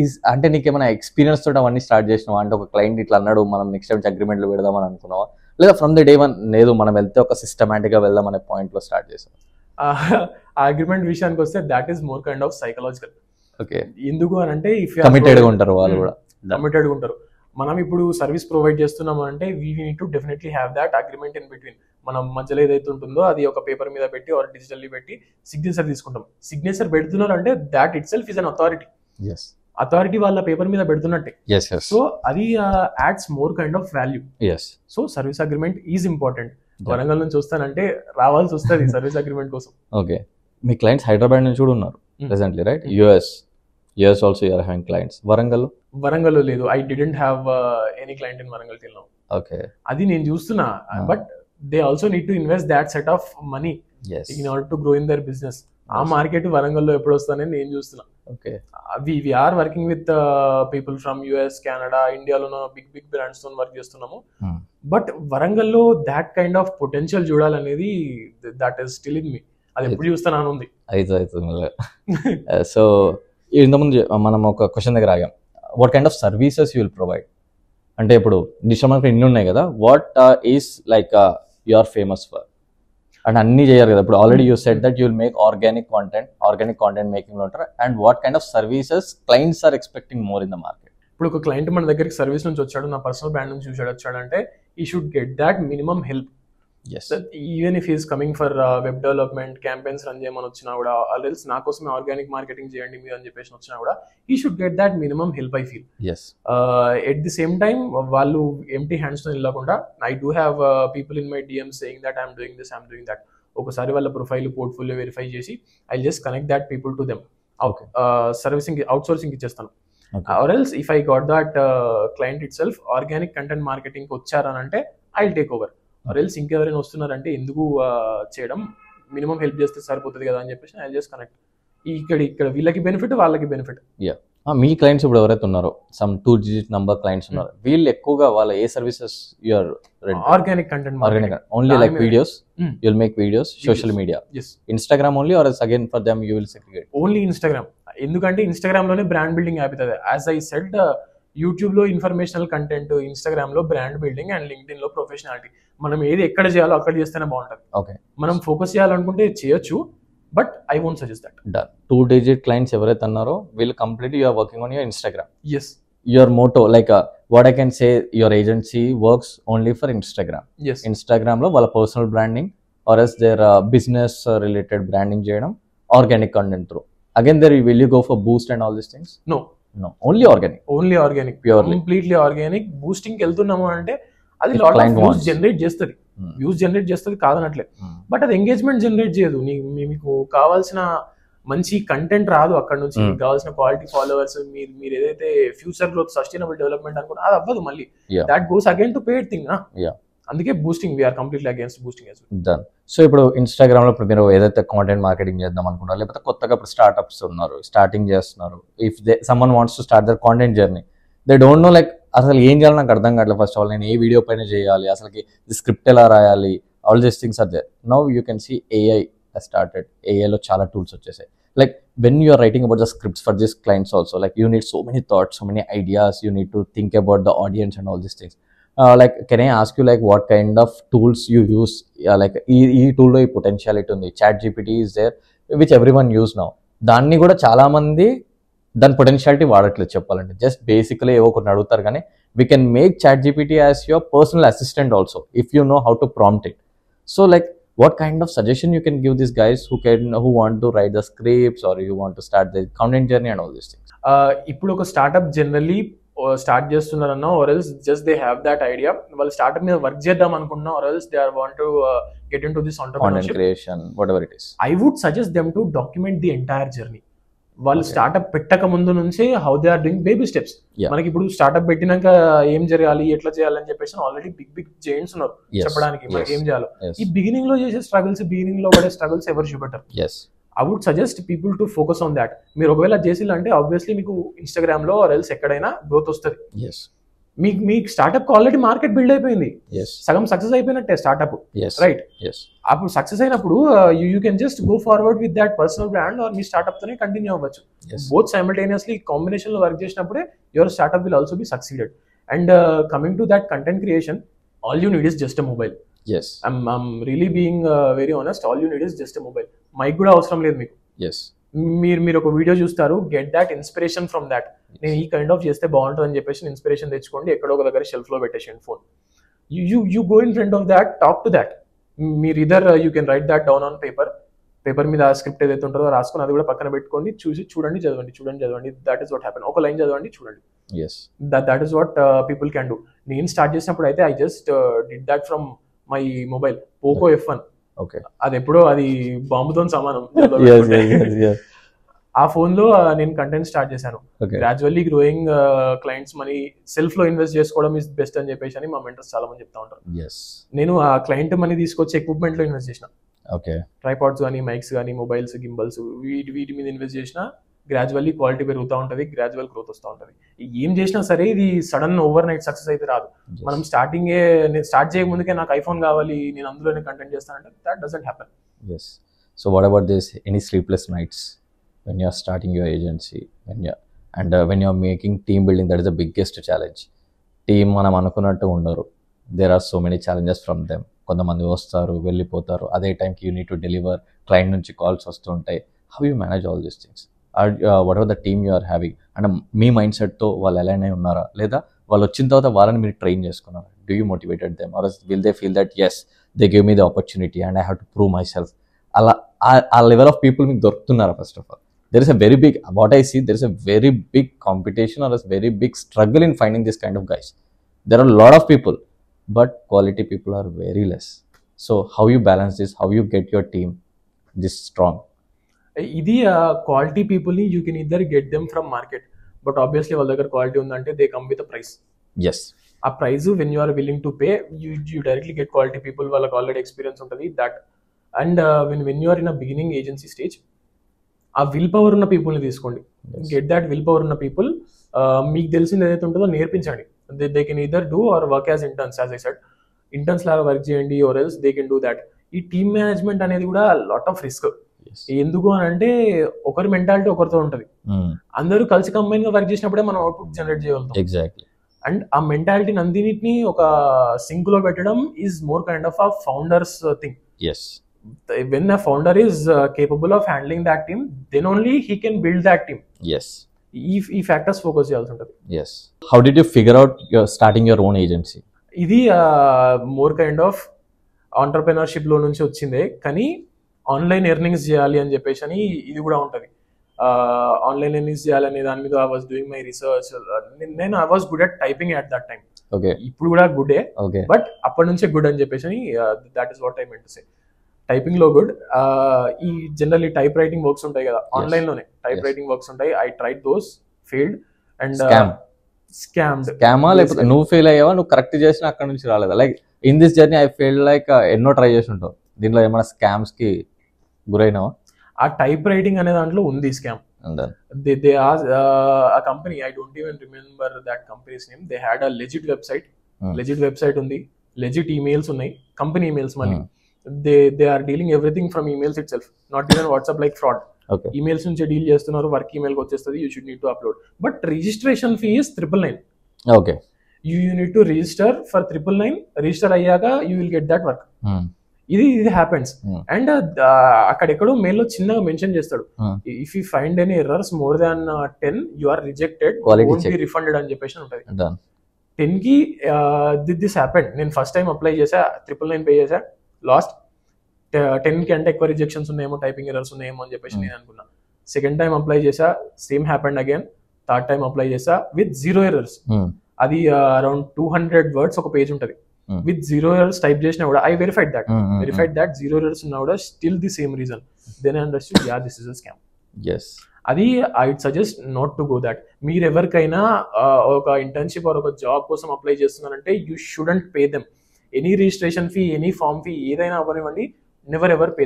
is అంటే నీకేమైనా experience తోటి అవన్నీ start చేసినావా? అంటే ఒక క్లయింట్ ఇట్లా అన్నాడు, మనం నెక్స్ట్ టైం అగ్రిమెంట్లు పెడదామని అనుకున్నావా, లేదా ఫ్రమ్ ది డే వన్ లేదు మనం వెళ్తే ఒక సిస్టమాటిక్ గా వెళ్దాం అనే పాయింట్ లో స్టార్ట్ చేసాం? ఆ అగ్రిమెంట్ విషయానికి వస్తే that is more kind of psychological. Okay, ఎందుకు అని అంటే ఇఫ్ కమిటెడ్ గా ఉంటారు వాళ్ళు కూడా, కమిటెడ్ గా ఉంటారు. మనం ఇప్పుడు సర్వీస్ ప్రొవైడ్ చేస్తున్నాము అంటే we need to definitely have that agreement in between. మనం మధ్యలో ఏదైతే ఉంటుందో అది ఒక పేపర్ మీద పెట్టి ఆర్ డిజిటల్లీ పెట్టి సిగ్నేచర్ తీసుకుంటాం. సిగ్నేచర్ పెడుతున్నారు అంటే that it self is an authority. Authority వాళ్ళ పేపర్ మీద పెడుతున్నట్టే. సో అది ads more kind of value. So service agreement is important. Warangal నుంచి వస్తానంటే రావాల్సి వస్తుంది సర్వీస్ అగ్రిమెంట్ కోసం. ఓకే, మీ క్లయింట్స్ హైదరాబాద్ నుంచి కూడా ఉన్నారు presently, right? US also you are having clients. Warangal లేదు, I didn't have any client in Warangal till now. Okay, అది నేను చూస్తున్నా. But they also need to invest that set of money in order to grow in their business. ఆ market వరంగల్లో ఎప్పుడు వస్తానని నేను చూస్తున్నా. Okay, we are working with people from US, Canada, ఇండియాలో బిగ్ బ్రాండ్స్ తో వర్క్ చేస్తున్నాము. బట్ వరంగల్లో దాట్ కైండ్ ఆఫ్ పొటెన్షియల్ చూడాలనేది that is still in me. అది ఎప్పుడు చూస్తాను ఉంది. అవుతుంది. సో ఇంతకుముందు మనం ఒక క్వశ్చన్ దగ్గర ఆగాం, what kind of services you will provide అంటే ఇప్పుడు డిజిటల్ మార్కెటింగ్ ఇన్ని ఉన్నాయి కదా, what is like you are famous for and అన్ని చేయరు కదా. ఇప్పుడు already you said that you will make organic content making లో ఉంటారు. And what kind of services clients are expecting more in the market? ఇప్పుడు ఒక క్లయింట్ మన దగ్గరికి సర్వీస్ నుంచి వచ్చాడు, నా పర్సనల్ బ్రాండ్ నుంచి వచ్చాడంటే ఈ should get that minimum help. Even if is coming for web development campaigns run చేయమని వచ్చినా కూడా, ఆల్రెడీ నా కోసమే ఆర్గానిక్ మార్కెటింగ్ చేయండి మీరు అని చెప్పేసి వచ్చినా కూడా, ఈ should get that minimum help I feel. At the same time వాళ్ళు ఎంటీ హ్యాండ్స్ తో వెళ్ళకుండా, I do have people in my DM saying that I'm doing this, I'm doing that. ఒకసారి వాళ్ళ ప్రొఫైల్ పోర్ట్ఫోలియో వెరిఫై చేసి I just connect that people to them. Servicing outsourcing ఇచ్చేస్తాను. Or else if I got that client itself organic content marketing వచ్చారనంటే I will take over. Or else ఇంకెవరైనా వస్తున్నారంటే ఎందుకు చేయడం, minimum help చేస్తే సరిపోతుంది కదా అని చెప్పేసి ఐ జస్ట్ కనెక్ట్. ఇక్కడ వీళ్ళకి బెనిఫిట్, వాళ్ళకి బెనిఫిట్. మీ క్లయింట్స్ ఇప్పుడు ఎవరైతే ఉన్నారో, సమ్ 2 digit number క్లయింట్స్ ఉన్నారు, వీళ్ళు ఎక్కువగా వాళ్ళ ఏ services you are organic content only like videos, you will make videos, social media, Instagram only, or else again for them you will segregate? Only Instagram. ఎందుకంటే Instagram లోనే brand building అవుతుంది. As I said, YouTube లో informational content, Instagram లో brand building and LinkedIn లో professionality. మనం ఏది ఎక్కడ చేయాలో అక్కడ చేస్తేనే బాగుంటుంది. ఓకే, మనం ఫోకస్ చేయాలనుకుంటే చేయొచ్చు, but I won't suggest that. Done. 2 digit clients ఎవరైతే ఉన్నారో వీళ్ళు completely you are working on your Instagram. yes, your motto, like what I can say, your agency works only for Instagram. yes, Instagram లో వాళ్ళ personal branding or else their business related branding చేయడం, organic content through. Again there will you go for boost and all these things? No, only organic purely completely organic. boosting కి వెళ్తున్నాము అంటే అది lot of views generate చేస్తుంది, కాదనట్లే, but అది engagement generate చేయదు. మీకు కావాల్సిన మంచి కంటెంట్ రాదు అక్కడ నుంచి. మీకు కావాల్సిన క్వాలిటీ ఫాలోవర్స్, మీరు ఏదైతే ఫ్యూచర్ గ్రోత్, సస్టైనబుల్ డెవలప్మెంట్ అనుకుంటే అది అవ్వదు మళ్ళీ. That goes again to paid thing. అందుకే boosting, we're completely against boosting as well. Done. So ఇప్పుడు ఇన్స్టాగ్రామ్ లో ఇప్పుడు మీరు ఏదైతే కాంటెంట్ మార్కెటింగ్ చేద్దాం అనుకుంటారు, లేకపోతే కొత్తగా ఇప్పుడు స్టార్ట్అప్స్ ఉన్నారు, స్టార్టింగ్ చేస్తున్నారు, if someone wants to start their content journey, they don't know like అసలు ఏం చేయాలి నాకు అర్థం కావట్లేదు. ఫస్ట్ ఆఫ్ ఆల్ నేను ఏ వీడియో పైన చేయాలి, అసలుకి స్క్రిప్ట్ ఎలా రాయాలి, all these things are there. Now you can see AI started. ఏఐలో చాలా టూల్స్ వచ్చేసాయి. Like when you are writing about the scripts for these clients also, like you need so many thoughts, so many ideas, you need to think about the audience and all these things. Like can I ask you like what kind of tools you use? Like ee tool lo potentiality undi, ChatGPT is there which everyone use now. దాన్ని కూడా చాలా మంది దాని potentiality వాడట్లేదు చెప్పాలంటే. Just basically ఏవో కొన్ని అడుగుతారు కానీ we can make ChatGPT as your personal assistant also if you know how to prompt it. So like what kind of suggestion you can give these guys who want to write the scripts or you want to start the content journey and all these things? ఇప్పుడు ఒక startup generally start చేస్తున్నారన్నా, or else just they have that idea, వాళ్ళు startup మీద work చేద్దాం అనుకుంటున్నా, or else they are want to get into this entrepreneurship, content creation, whatever it is. I would suggest them to document the entire journey. వాళ్ళు startup పెట్టక ముందు నుంచే how they are doing baby steps. మనకి ఇప్పుడు startup పెట్టినాక ఏం జరగాలి, ఎట్లా చేయాలని చెప్పేసి ఆల్రెడీ బిగ్ జైంట్స్ ఉన్నారు చెప్పడానికి మనకి ఏం చేయాలో. ఈ బిగినింగ్ లో చేసే స్ట్రగుల్స్, బిగినింగ్ లో పడే స్ట్రగుల్స్ ఎవరు చూపెట్టారు. I would suggest people to focus on that. మీరు ఒకవేళ చేసిల్లంటే ఆబ్వియస్లీ మీకు ఇన్స్టాగ్రామ్ లో ఆర్ ఎల్స్ ఎక్కడైనా గ్రోత్ వస్తుంది. మీ స్టార్ట్అప్ ఆల్రెడీ మార్కెట్ బిల్డ్ అయిపోయింది, సగం సక్సెస్ అయిపోయినట్టే స్టార్ట్అప్, రైట్? అప్పుడు సక్సెస్ అయినప్పుడు you can just go forward with that personal brand, or మీ స్టార్ట్అప్ తోనే కంటిన్యూ అవ్వచ్చు. బోత్ సైమల్టేనియస్లీ కాంబినేషన్ లో వర్క్ చేసినప్పుడే your startup will also be succeeded. And coming to that content creation, all you need is just a mobile. I'm really being very honest, all you need is just a mobile. Mike కూడా అవసరం లేదు మీకు. మీరు ఒక video చూస్తారు, get that inspiration from that. నేను ఈ kind of చేస్తే బాగుంటుంది అని చెప్పేసి ఇన్స్పిరేషన్ తెచ్చుకోండి, ఎక్కడో ఒక దగ్గర షెల్ఫ్ లో పెట్టేసేయండి phone. You go in front of that, talk to that. మీరు either you can write that down on paper మీద ఆ స్క్రిప్ట్ ఏదైతే ఉంటుందో రాసుకొని అది కూడా పక్కన పెట్టుకోండి, చూడండి, చదవండి. That is what happen. ఒక లైన్ చదవండి, చూడండి. That is what people can do. నేను స్టార్ట్ చేసినప్పుడు అయితే I just did that from my mobile, Poco F1. అది ఎప్పుడో అది బాంబుతో సమానం. ఆ ఫోన్ లో నేను కంటెంట్ స్టార్ట్ చేశాను. Gradually growing clients money self లో ఇన్వెస్ట్ చేసుకోవడం ఇస్ బెస్ట్ అని చెప్పేసి అని మా మెంటర్స్ చాలా మంది చెప్తా ఉంటారు. నేను ఆ క్లయింట్ మనీ తీసుకొచ్చి ఎక్విప్మెంట్ లో ఇన్వెస్ట్ చేసిన. ట్రైపాడ్స్ కానీ, మైక్స్ కానీ, మొబైల్స్, గింబల్స్, వీటి మీద ఇన్వెస్ట్ చేసిన. గ్రాడ్యువల్లీ క్వాలిటీ పెరుగుతూ ఉంటుంది, గ్రాడ్యువల్ గ్రోత్ వస్తూ ఉంటుంది. ఏం చేసినా సరే ఇది సడన్ ఓవర్ నైట్ సక్సెస్ అయితే రాదు. మనం స్టార్ట్ చేయకముందుకే నాకు ఐఫోన్ కావాలి, నేను అందులోనే కంటెంట్ చేస్తానంటే that doesn't happen. Yes. So what about this? Any sleepless nights when you're starting your agency, when you're making team building? That is the biggest challenge. Team మనం అనుకున్నట్టు ఉండరు. There are so many challenges from them. కొంతమంది వస్తారు, వెళ్ళిపోతారు. అదే టైంకి you need to deliver, client నుంచి calls వస్తుంటాయి. How you manage all these things? What ever the team you are having, అంటే మీ మైండ్ సెట్తో వాళ్ళు ఎలానే ఉన్నారా, లేదా వాళ్ళు వచ్చిన తర్వాత వాళ్ళని మీరు ట్రైన్ చేసుకున్నారా? Do you motivated them or will they feel that as they give me the opportunity and I have to prove myself? అలా ఆ లెవెల్ ఆఫ్ పీపుల్ మీకు దొరుకుతున్నారా? First of all, there is a very big, what I see, there is a very big competition or a very big struggle in finding this kind of guys. There are a lot of people, but quality people are very less. So how you balance this? How you get your team this strong? ఇది quality పీపుల్ని you can either get them from market, but obviously వాళ్ళ దగ్గర quality ఉందంటే they come with a price. Yes. ఆ price when you are willing to pay, you directly get quality people, వాళ్ళకి already experience ఉంటుంది that. And when you are in a beginning agency stage, ఆ willpower ఉన్న పీపుల్ని తీసుకోండి. Get that willpower ఉన్న people, మీకు తెలిసింది ఏదైతే ఉంటుందో నేర్పించండి. They can either do or work as interns, as I said, interns లాగా వర్క్ చేయండి, are else they can do that. ఈ టీమ్ మేనేజ్మెంట్ అనేది కూడా లాట్ ఆఫ్ రిస్క్. ఎందుకు అని అంటే ఒకరి మెంటాలిటీ ఒకరితో ఉంటుంది. అందరూ కలిసి కంబైన్ గా వర్క్ చేసినప్పుడే మనం అవుట్పుట్ జనరేట్ చేయగలుగుతాం. Exactly. అండ్ ఆ మెంటాలిటీని అన్నిటిని ఒక సింక్ లో పెట్టడం is more kind of a founders thing. Yes. When a founder is capable of handling that team, then only he can build that team. Yes. ఈ factors focus చేయాల్సి ఉంటుంది. Yes. How did you figure out your starting your own agency? ఇది more kind of ఆంటర్ప్రెనర్షిప్ లో నుంచి వచ్చిందే, కానీ online earnings చేయాలి అని చెప్పేసి అని ఇది కూడా ఉంటుంది. ఆన్లైన్ ఎర్నింగ్స్ చేయాలనే దాని మీద I was doing my research. నేను I was good at typing at that time. Okay. ఇప్పుడు కూడా గుడే, Okay. బట్ అప్పటి నుంచే గుడ్ అని చెప్పేసి అని that is what I meant to say. Typing లో గుడ్. ఈ జనరల్లీ టైప్ రైటింగ్ వర్క్స్ ఉంటాయి కదా ఆన్లైన్ లోనే, టైప్ రైటింగ్ వర్క్స్ ఉంటాయి. I tried those, failed and స్కామా లేకపోతే నువ్వు ఫెయిల్ అయ్యావా, నువ్వు కరెక్ట్ చేసినా అక్కడ నుంచి రాలేదా? Like in this journey I fail like ఎన్నో ట్రై చేసి ఉంటావు, దీంట్లో ఏమైనా స్కామ్స్ కి గురైనావా? ఆ టైప్ రైటింగ్ అనే దాంట్లో ఉంది స్కామ్. దే ఆర్ ఆ company, I don't even remember that companies name. They had a legit website ఉంది, లెజిట్ ఈమెయిల్స్ ఉన్నాయి, కంపెనీ ఈమెయిల్స్. మళ్ళీ they are dealing everything from emails itself, not even WhatsApp like fraud. Okay. Emails నుంచి deal చేస్తున్నారు, work email వచ్చేస్తుంది, you should need to upload, but registration fee is 999. Okay. You need to register for 999. Register అయ్యాక you will get that work. ఇది happens. And అక్కడెక్కడో mail లో చిన్నగా mention చేస్తాడు, if you find any errors more than 10 you are rejected, won't be refunded అని చెప్పేసి ఉంటుంది. 10 కి దిస్ హ్యాపెండ్. నేను ఫస్ట్ టైం అప్లై చేసా, 999 పే చేసా, లాస్ట్. 10 కి అంటే ఎక్కువ రిజెక్షన్స్ ఉన్నాయేమో, టైపింగ్ ఎర్రర్స్ ఉన్నాయేమో అని చెప్పేసి నేను అనుకున్నా. సెకండ్ టైం అప్లై చేసా, same happened again. Third time apply చేసా విత్ 0 ఎర్రర్స్. అది అరౌండ్ 200 వర్డ్స్ ఒక పేజ్ ఉంటుంది. విత్ 0 ఎర్రర్స్ టైప్ చేసినా కూడా ఐ వెరిఫైడ్ దట్ 0 ఎర్రర్స్ ఉన్నా కూడా still the same reason. Then I understood, yeah this is a scam. అది I suggest not to go that. మీరు ఎవరికైనా ఒక ఇంటర్న్షిప్ ఆర్ ఒక జాబ్ కోసం అప్లై చేస్తున్నారంటే you shouldn't pay them any registration fee, any form fee, ఏదైనా అవ్వనివ్వండి, never ever pay.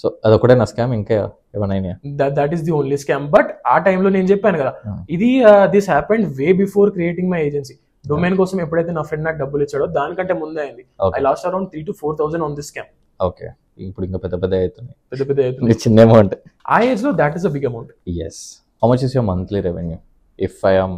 So అదొకటే నా స్కామ్, ఇంకా ఏమైనా? That is the only scam. But ఆ టైంలో నేను చెప్పాను కదా, ఇది this happened way before creating my agency. Domain కోసం ఎప్పుడైతే నా ఫ్రెండ్ నాకు డబ్బులు ఇచ్చాడో దానికంటే ముందే అయింది. I lost around 3,000 to 4,000 on this scam. Okay. ఇప్పుడు ఇంకా పెద్ద అవుతుంది. చిన్న అమౌంట్ ఆ ఏజ్ లో, that is a big amount. Yes. How much is your monthly revenue? If I am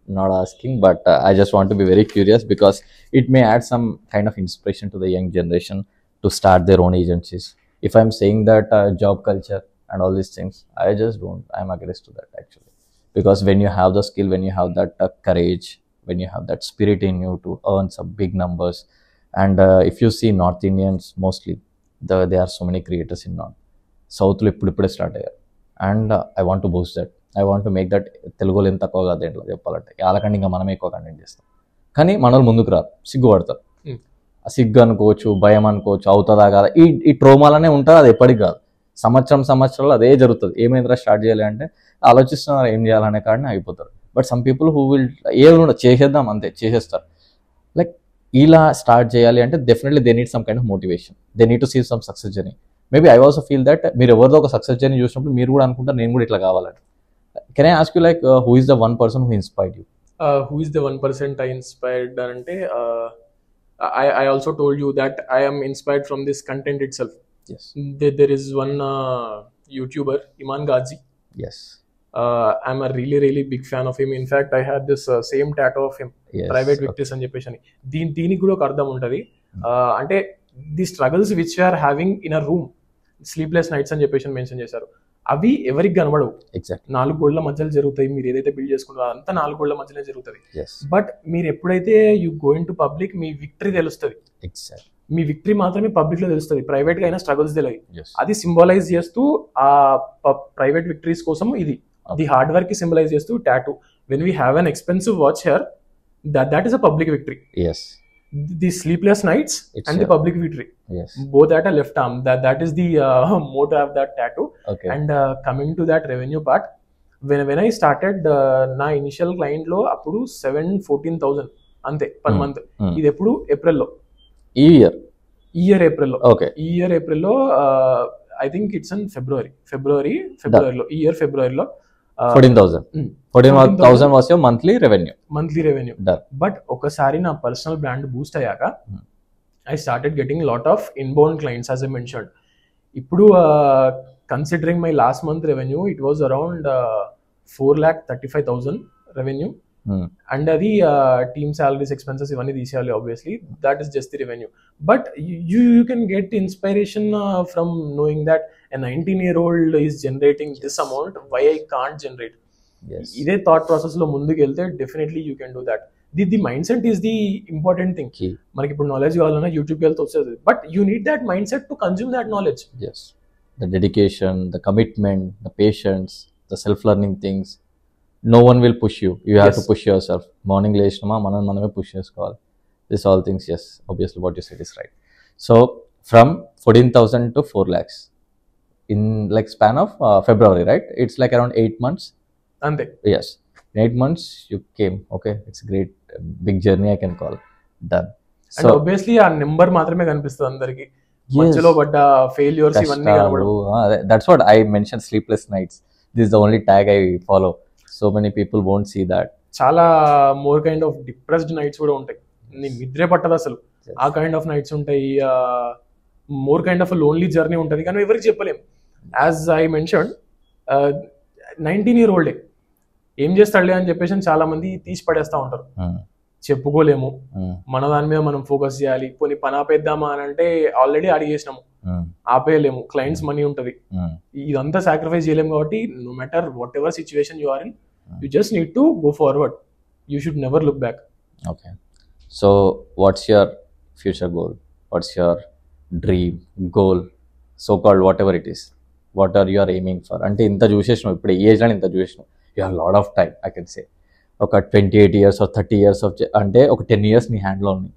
not asking, but I just want to be very curious because it may add some kind of inspiration to the young generation to start their own agencies. If I'm saying that job culture and all these things, I just don't, I'm against to that actually, because when you have the skill, when you have that courage, when you have that spirit in you to earn some big numbers, and if you see North Indians mostly, there are so many creators in North. South lo ippude start ayyaru, and I want to boost that. I want to make that. తెలుగులో ఎంత తక్కువ కాదు దేంట్లో చెప్పాలంటే, వాళ్ళకంటే ఇంకా మనమే ఎక్కువ కంటెంట్ చేస్తాం. కానీ మన వాళ్ళు ముందుకు రారు, సిగ్గుపడతారు. ఆ సిగ్గు అనుకోవచ్చు, భయం అనుకోవచ్చు, అవుతుందా కాదా, ఈ ట్రోమాలనే ఉంటుంది. అది ఎప్పటికి కాదు, సంవత్సరాలు అదే జరుగుతుంది. ఏమైందిరా స్టార్ట్ చేయాలి అంటే ఆలోచిస్తున్నారు, ఏం చేయాలనే కాడనే అయిపోతారు. But some people who will ఏమి చేసేద్దాం అంతే చేసేస్తారు. లైక్ ఇలా స్టార్ట్ చేయాలి అంటే definitely they need some kind of motivation, they need to see some success journey. Maybe I also feel that మీరు ఎవరిదో ఒక సక్సెస్ జర్నీ చూసినప్పుడు మీరు కూడా అనుకుంటారు నేను కూడా ఇట్లా కావాలని. Can I ask you like who is the one person who inspired you? Who is the 1% I inspired ante, I also told you that I am inspired from this content itself. Yes. There is one YouTuber, Iman Ghazi. Yes. I'm a really big fan of him. In fact, I had this same tattoo of him. Yes. Private Victories అని చెప్పేసి దీనికి కూడా ఒక అర్థం ఉంటుంది. అంటే the struggles which are having in a room, sleepless nights అని చెప్పేసి మెన్షన్ చేశారు. అవి ఎవరికి కనబడవు. ఎగ్జాక్ట్ 4 గోడల మధ్యలో జరుగుతాయి. మీరు ఏదైతే బిల్డ్ చేసుకుంటారో అంతా 4 గోడల మధ్యలో జరుగుతుంది. Yes. బట్ మీరు ఎప్పుడైతే you going to public, me victory తెలుస్తుంది. ఎగ్జాక్ట్ మీ విక్టరీ మాత్రమే పబ్లిక్ లో తెలుస్తుంది, ప్రైవేట్ గా అయినా స్ట్రగుల్స్ తెలియదు. Yes. అది సింబలైజ్ చేస్తూ ఆ ప్రైవేట్ విక్టరీస్ కోసం ఇది ది హార్డ్ వర్క్ కి సింబలైజ్ చేస్తూ tattoo. When we have an expensive watch here, that is a public victory. Yes. The sleepless nights It's and the public victory, Yes. both at a left arm. That is the motto of that tattoo. Okay. And coming to that revenue part, when I started na initial client lo appudu 7-14,000 ante per month. ఇది ఎప్పుడు April లో, ఈ year April లో. Okay. ఈ year April లో, I think it's in February లో, ఈ year ఫిబ్రవరిలో 14,000 was your monthly revenue. Done. But ఒకసారి నా పర్సనల్ బ్రాండ్ బూస్ట్ అయ్యాక I started getting lot of inbound clients, as I mentioned. ఇప్పుడు considering my last month revenue, it was around 4,35,000 revenue. And అది team salaries, expenses ఇవన్నీ తీసేయాలి obviously. That is just the revenue. But you can get inspiration from knowing that a 19-year-old is generating this amount, why I can't generate. Yes. ఇదే thought process లో ముందుకు వెళ్తే definitely you can do that. The mind set is the important thing. మనకి ఇప్పుడు knowledge కావాలన్నా యూట్యూబ్కి వెళ్తే వస్తుంది, but you need that mind set to consume that knowledge. Yes. The dedication, the commitment, the patience, the self-learning things. No one will push you. You have to push yourself. Morning లేచినమా మనమే push చేసుకోవాలి. This all things, yes, obviously what you said is right. So from 14,000 to 4 lakhs in like span of February, right? It's like around 8 months. అంతే. Yes. In 8 months you came. Okay, it's a great big journey I can call. Done. And obviously ఆ number మాత్రమే కనిపిస్తుంది అందరికి. మధ్యలో పడ్డ failures ఇవన్నీ కనబడవు. That's what I mentioned, sleepless nights. This is the only tag I follow. So many people won't see that. చాలా more kind of depressed nights కూడా ఉంటాయి. నీ నిద్రే పట్టదు అసలు. ఆ కైండ్ ఆఫ్ నైట్స్ ఉంటాయి. More kind of lonely journey ఉంటుంది, కానీ ఎవరికి చెప్పలేం. యాజ్ ఐ మెన్షన్, 19-year-old ఏం చేస్తాడులే అని చెప్పేసి చాలా మంది తీసి పడేస్తా ఉంటారు. చెప్పుకోలేము, మన దాని మీద మనం ఫోకస్ చేయాలి. పోనీ పని ఆపేద్దామా అని అంటే ఆల్రెడీ అడిగేసినాము, ఆపేయలేము. క్లయింట్స్ మనీ ఉంటుంది, ఇదంతా సాక్రిఫైస్ చేయలేము. కాబట్టి no matter whatever situation you are in, you just need to go forward. You should never look back. Okay. So what's your future goal? What's your dream goal, so called whatever it is? What are you are aiming for? అంటే ఇంత చూసేసినావు, ఇప్పుడు ఈ ఏజ్లో ఇంత చూసేసినావు, you have lot of time. I can సే ఒక 28 years or 30 years of, అంటే ఒక 10 years నీ హ్యాండ్లో ఉంది.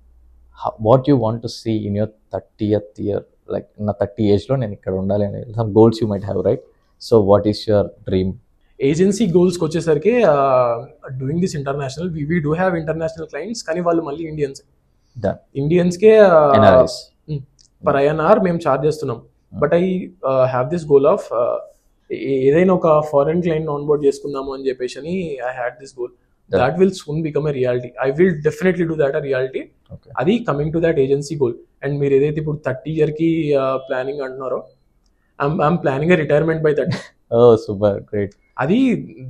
What you want to see in your 30th year? Like నా 30 ఏజ్లో నేను ఇక్కడ ఉండాలి అని some goals you might have, right? So what is your dream? Agency గోల్స్కి వచ్చేసరికి doing this international, we do have international clients, కానీ వాళ్ళు మళ్ళీ ఇండియన్స్కే పర్ ఐఎన్ఆర్ మేము ఛార్జ్ చేస్తున్నాం. But I have this goal of ఏదైనా ఒక ఫారెన్ క్లయింట్ ఆన్ బోర్డ్ చేసుకుందాము అని చెప్పేసి అని I had this goal. That will soon become a reality. I will definitely do that a reality. Okay. Adi coming to that agency goal. And మీరు ఏదైతే ఇప్పుడు 30 year కి ప్లానింగ్ అంటున్నారో, I'm planning a retirement by that. Oh, super, great. Adi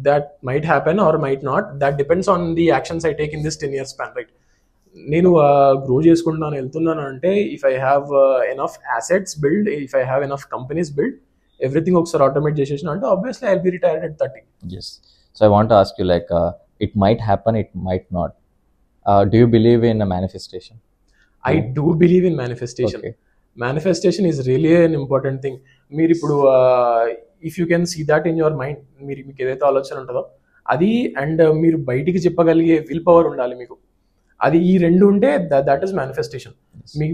that might happen or might not. That depends on the actions I take in this 10 year span, right? నేను grow చేసుకుంటున్నాను, వెళ్తున్నాను అంటే, if I have enough assets build, if I have enough companies build, everything ఒకసారి automate చేసేసిన అంటే obviously I'll be retired at 30. Yes. So I want to ask you, like, it might happen, it might not. Do you believe in a manifestation? I do believe in manifestation. Okay. Manifestation is really an important thing. మీరు ఇప్పుడు if you can see that in your mind, మీకు ఏదైతే ఆలోచన ఉంటుందో అది, and మీరు బయటికి చెప్పగలిగే విల్ పవర్ ఉండాలి మీకు. అది ఈ రెండు ఉంటే దట్ ఈస్ మేనిఫెస్టేషన్.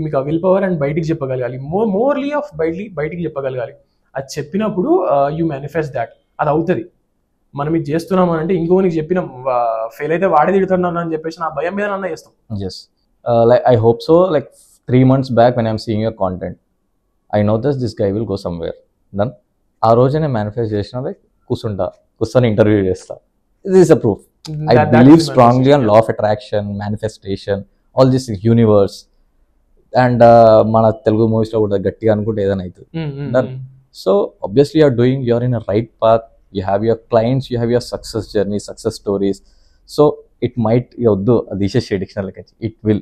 మీకు ఆ విల్ పవర్ అండ్ బయటికి చెప్పగలగాలి, మోర్లీ ఆఫ్ బయటికి చెప్పగలగాలి. అది చెప్పినప్పుడు యూ మేనిఫెస్ట్ దాట్, అది అవుతుంది. మనం ఇది చేస్తున్నాం అంటే ఇంకో నీకు చెప్పిన ఫెయిల్ అయితే వాడే తిడుతున్నాను అని చెప్పేసి నా భయం మీద అన్న చేస్తాం. Yes. Like I hope so. Like 3 months back when I'm seeing your content, I know this guy will go somewhere. Then ఆ రోజు నేను మేనిఫెస్ట్ చేసినది కూర్చొని ఇంటర్వ్యూ చేస్తా. This is a proof. I believe strongly on law of attraction, manifestation, all this universe. And మన Telugu movies లో కూడా గట్టిగా అనుకుంటే ఏదైనా అవుతుంది. So obviously you're in a right path. You have your clients, you have your success journey, success stories. So it might వద్దు అది తీసేసే డిక్షనరీకి it will.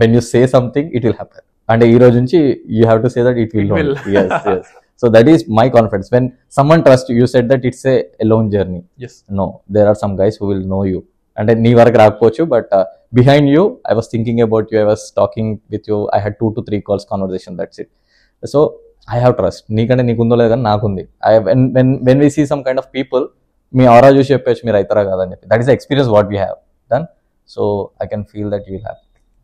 When you say something, it will happen. And ఈ రోజు నుంచి you have to say that it will. Yes. So that is my confidence. When someone trusts you, you said that it's a alone journey. Yes. No, there are some guys who will know you. And నీ వరకు రాకపోవచ్చు, but behind you, I was thinking about you, I was talking with you, I had 2 to 3 calls conversation, that's it. So I have trust. నీకంటే నీకుందో లేదు కానీ నాకుంది. When we see some kind of people, మీ ఆరా చూసి చెప్పచ్చు మీరు అవుతారా కాదని చెప్పి. That is the experience what we have done. So I can feel that you will have.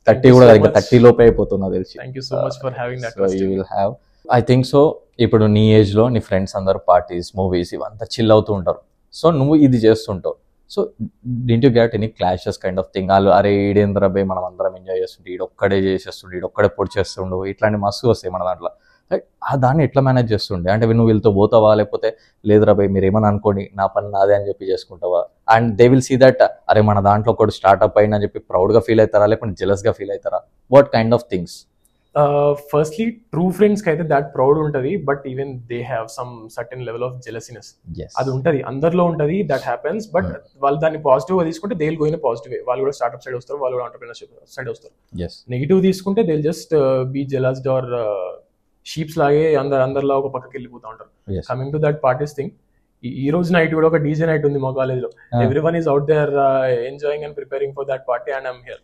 30 కూడా ఇంకా 30 లోపే అయిపోతున్నా తెలిసి. Thank you so much for having that. So you will have. I think so. ఇప్పుడు నీ ఏజ్లో నీ ఫ్రెండ్స్ అందరూ పార్టీస్, మూవీస్ ఇవంతా చిల్ అవుతూ ఉంటారు. సో నువ్వు ఇది చేస్తుంటావు. So didn't you get any clashes kind of thing? వాళ్ళు అరే ఈడేంద్ర బే మనం అందరం ఎంజాయ్ చేస్తుంటే ఈడొక్కడే చేసేస్తుండే, ఈడొక్కడే పొడి చేస్తుండు, ఇట్లాంటి మస్తు వస్తాయి మన దాంట్లో. దాన్ని ఎట్లా మేనేజ్ చేస్తుండే? అంటే నువ్వు వీళ్ళతో పోతావా, లేకపోతే లేదురా బై మీరు ఏమని అనుకోండి నా పని నాదే అని చెప్పి చేసుకుంటావా? And they will see that అరే మన దాంట్లో ఒకటి స్టార్ట్అప్ అయినా అని చెప్పి ప్రౌడ్గా ఫీల్ అవుతారా, లేకపోతే జెలస్గా ఫీల్ అవుతారా? What kind of things? Firstly true friends కి అయితే దాట్ ప్రౌడ్ ఉంటది, but even they have some certain level of jealousness. అది ఉంటది, అందరిలో ఉంటది, దట్ హ్యాపెన్స్. బట్ వాళ్ళు దాన్ని పాజిటివ్ గా తీసుకుంటే they will go in positive way. వాళ్ళు కూడా స్టార్ట్అప్ సైడ్ వస్తారు, వాళ్ళు కూడా ఎంటర్‌ప్రెన్యూర్‌షిప్ సైడ్ వస్తారు. నెగిటివ్ తీసుకుంటే they will just be jealoused or sheeps లాగే అందరిలా ఒక పక్కకి వెళ్ళిపోతా ఉంటారు. Coming to that parties thing, ఈ రోజు నైట్ కూడా ఒక డీజే నైట్ ఉంది మా కాలేజ్ లో. Everyone is out there enjoying and preparing for that party and I'm here.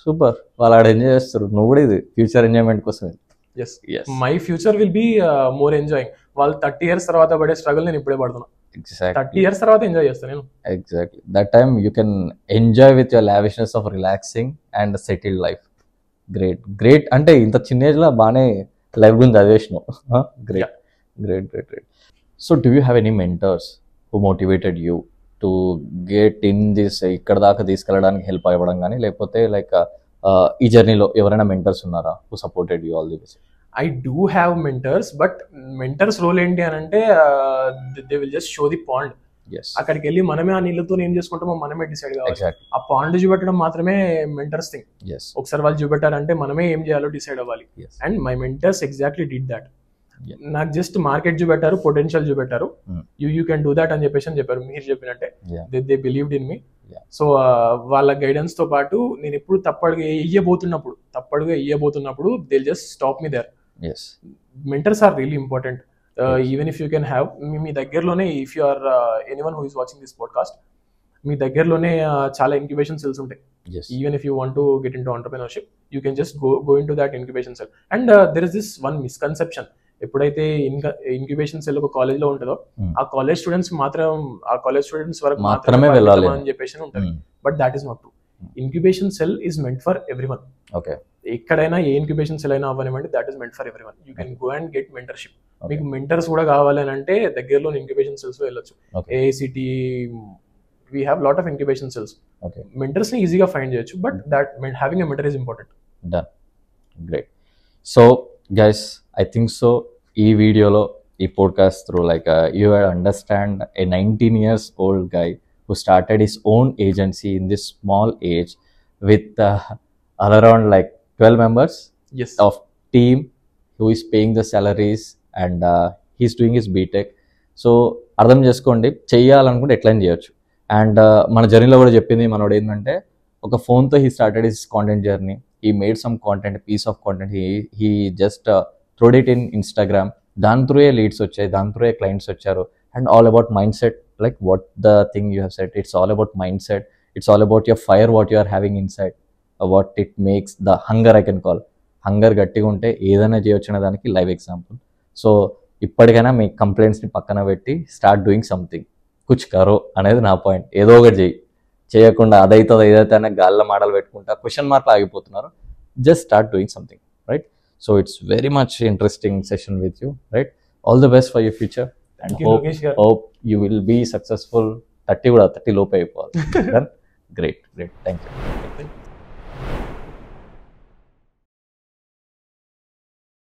Super, వాళ్ళు ఆడ ఎంజాయ్ చేస్తారు, నువ్వు కూడా ఇది ఫ్యూచర్ ఎంజాయ్మెంట్ కోసం. My future will be more enjoying. వాళ్ళు 30 years తర్వాత పడే స్ట్రగుల్ నేను ఇప్పుడే పడుతున్నా. 30 years తర్వాత ఎంజాయ్ చేస్తాను నేను. Exactly that time you can enjoy with your lavishness of relaxing and settled life. Great అంటే ఇంత చిన్న ఏజ్ లో బాగానే లైఫ్ గురించి చదివేసినావు. Great. So do you have any mentors who motivated you to get in this, ఇక్కడ దాకా తీసుకెళ్ళడానికి హెల్ప్ అవ్వడం కానీ, లేకపోతే లైక్ ఈ జర్నీలో ఎవరైనా మెంటర్స్ ఉన్నారా who supported you all the ways? I do have mentors, but mentors role ఏంటి అని అంటే they will just show the pond. అక్కడికి వెళ్ళి మనమే ఆ నీళ్ళతో ఏం చేసుకుంటామో మనమే డిసైడ్ కావాలి. ఆ పాండ్ చూపెట్టడం మాత్రమే మెంటర్స్ థింగ్. ఒకసారి వాళ్ళు చూపెట్టారంటే మనమే ఏం చేయాలో డిసైడ్ అవ్వాలి. And my mentors exactly did that. నాకు జస్ట్ మార్కెట్ చూపెట్టారు, పొటెన్షియల్ చూపెట్టారు, యూ కెన్ డూ దాట్ అని చెప్పారు. మీరు చెప్పినట్టే దే బిలీవ్డ్ ఇన్ మీ. సో వాళ్ళ గైడెన్స్ తో పాటు నేను ఎప్పుడు తప్పడుగా ఇయ్యబోతున్నప్పుడు they just stop me there. Mentors are really important. Even if you can have మీ దగ్గరలోనే, if you are anyone who is watching this podcast, మీ దగ్గరలోనే చాలా ఇంక్యుబేషన్ సెల్స్ ఉంటాయి. Even if you want to get in to entrepreneurship, you can just go in to that incubation cell. And there is this one misconception. ఎప్పుడైతే incubation cell ఒక college లో ఉంటుందో ఆ college students వరకు మాత్రమే వెళ్ళాలి అని చెప్పేసి ఉంటుంది. But that is not true. Incubation cell is meant for everyone. ఎక్కడైనా ఏ ఇంక్యుబేషన్ సెల్ అయినా అవ్వనివ్వండి, that is meant for everyone. You can go and get mentorship. మీకు మెంటర్స్ కూడా కావాలి అని అంటే దగ్గరలో ఇంక్యుబేషన్ సెల్స్ లో వెళ్ళొచ్చు. AICTE, we have lot of incubation cells. Mentors ని ఈజీగా ఫైండ్ చేయొచ్చు, but that having a mentor is important. Done, great. So guys, I think so ఈ వీడియోలో, ఈ podcast through like you understand A 19 years old guy who started his own agency in this small age with all around like 12 members of team who is paying the salaries and he's doing his BTech. So అర్థం చేసుకోండి, చెయ్యాలనుకుంటే ఎట్లయినా చేయొచ్చు. And మన జర్నీలో కూడా చెప్పింది మనోడు ఏంటంటే, ఒక ఫోన్తో he started his content journey. He made some content, piece of content. He just throwed it in Instagram. దాని త్రూ leads వచ్చాయి, దాని త్రూ clients వచ్చారు. And all about mindset, like what the thing you have said, it's all about mindset. It's all about your fire, what you are having inside, what it makes the hunger, I can call. Hunger గట్టిగా ఉంటే ఏదైనా చేయొచ్చు అనే దానికి live example. So ఇప్పటికైనా మీ కంప్లైంట్స్ని పక్కన పెట్టి start doing something, కుచ్ కరో అనేది నా పాయింట్. ఏదో ఒకటి చేయకుండా అదైతే అనే గాల్లో మాటలు పెట్టుకుంటా క్వశ్చన్ మార్క్లు ఆగిపోతున్నారు. Just start doing something, right? So it's very much interesting session with you, right? All the best for your future and hope you will be successful. 30 లోపు అయిపోవాలి. Great, thank you.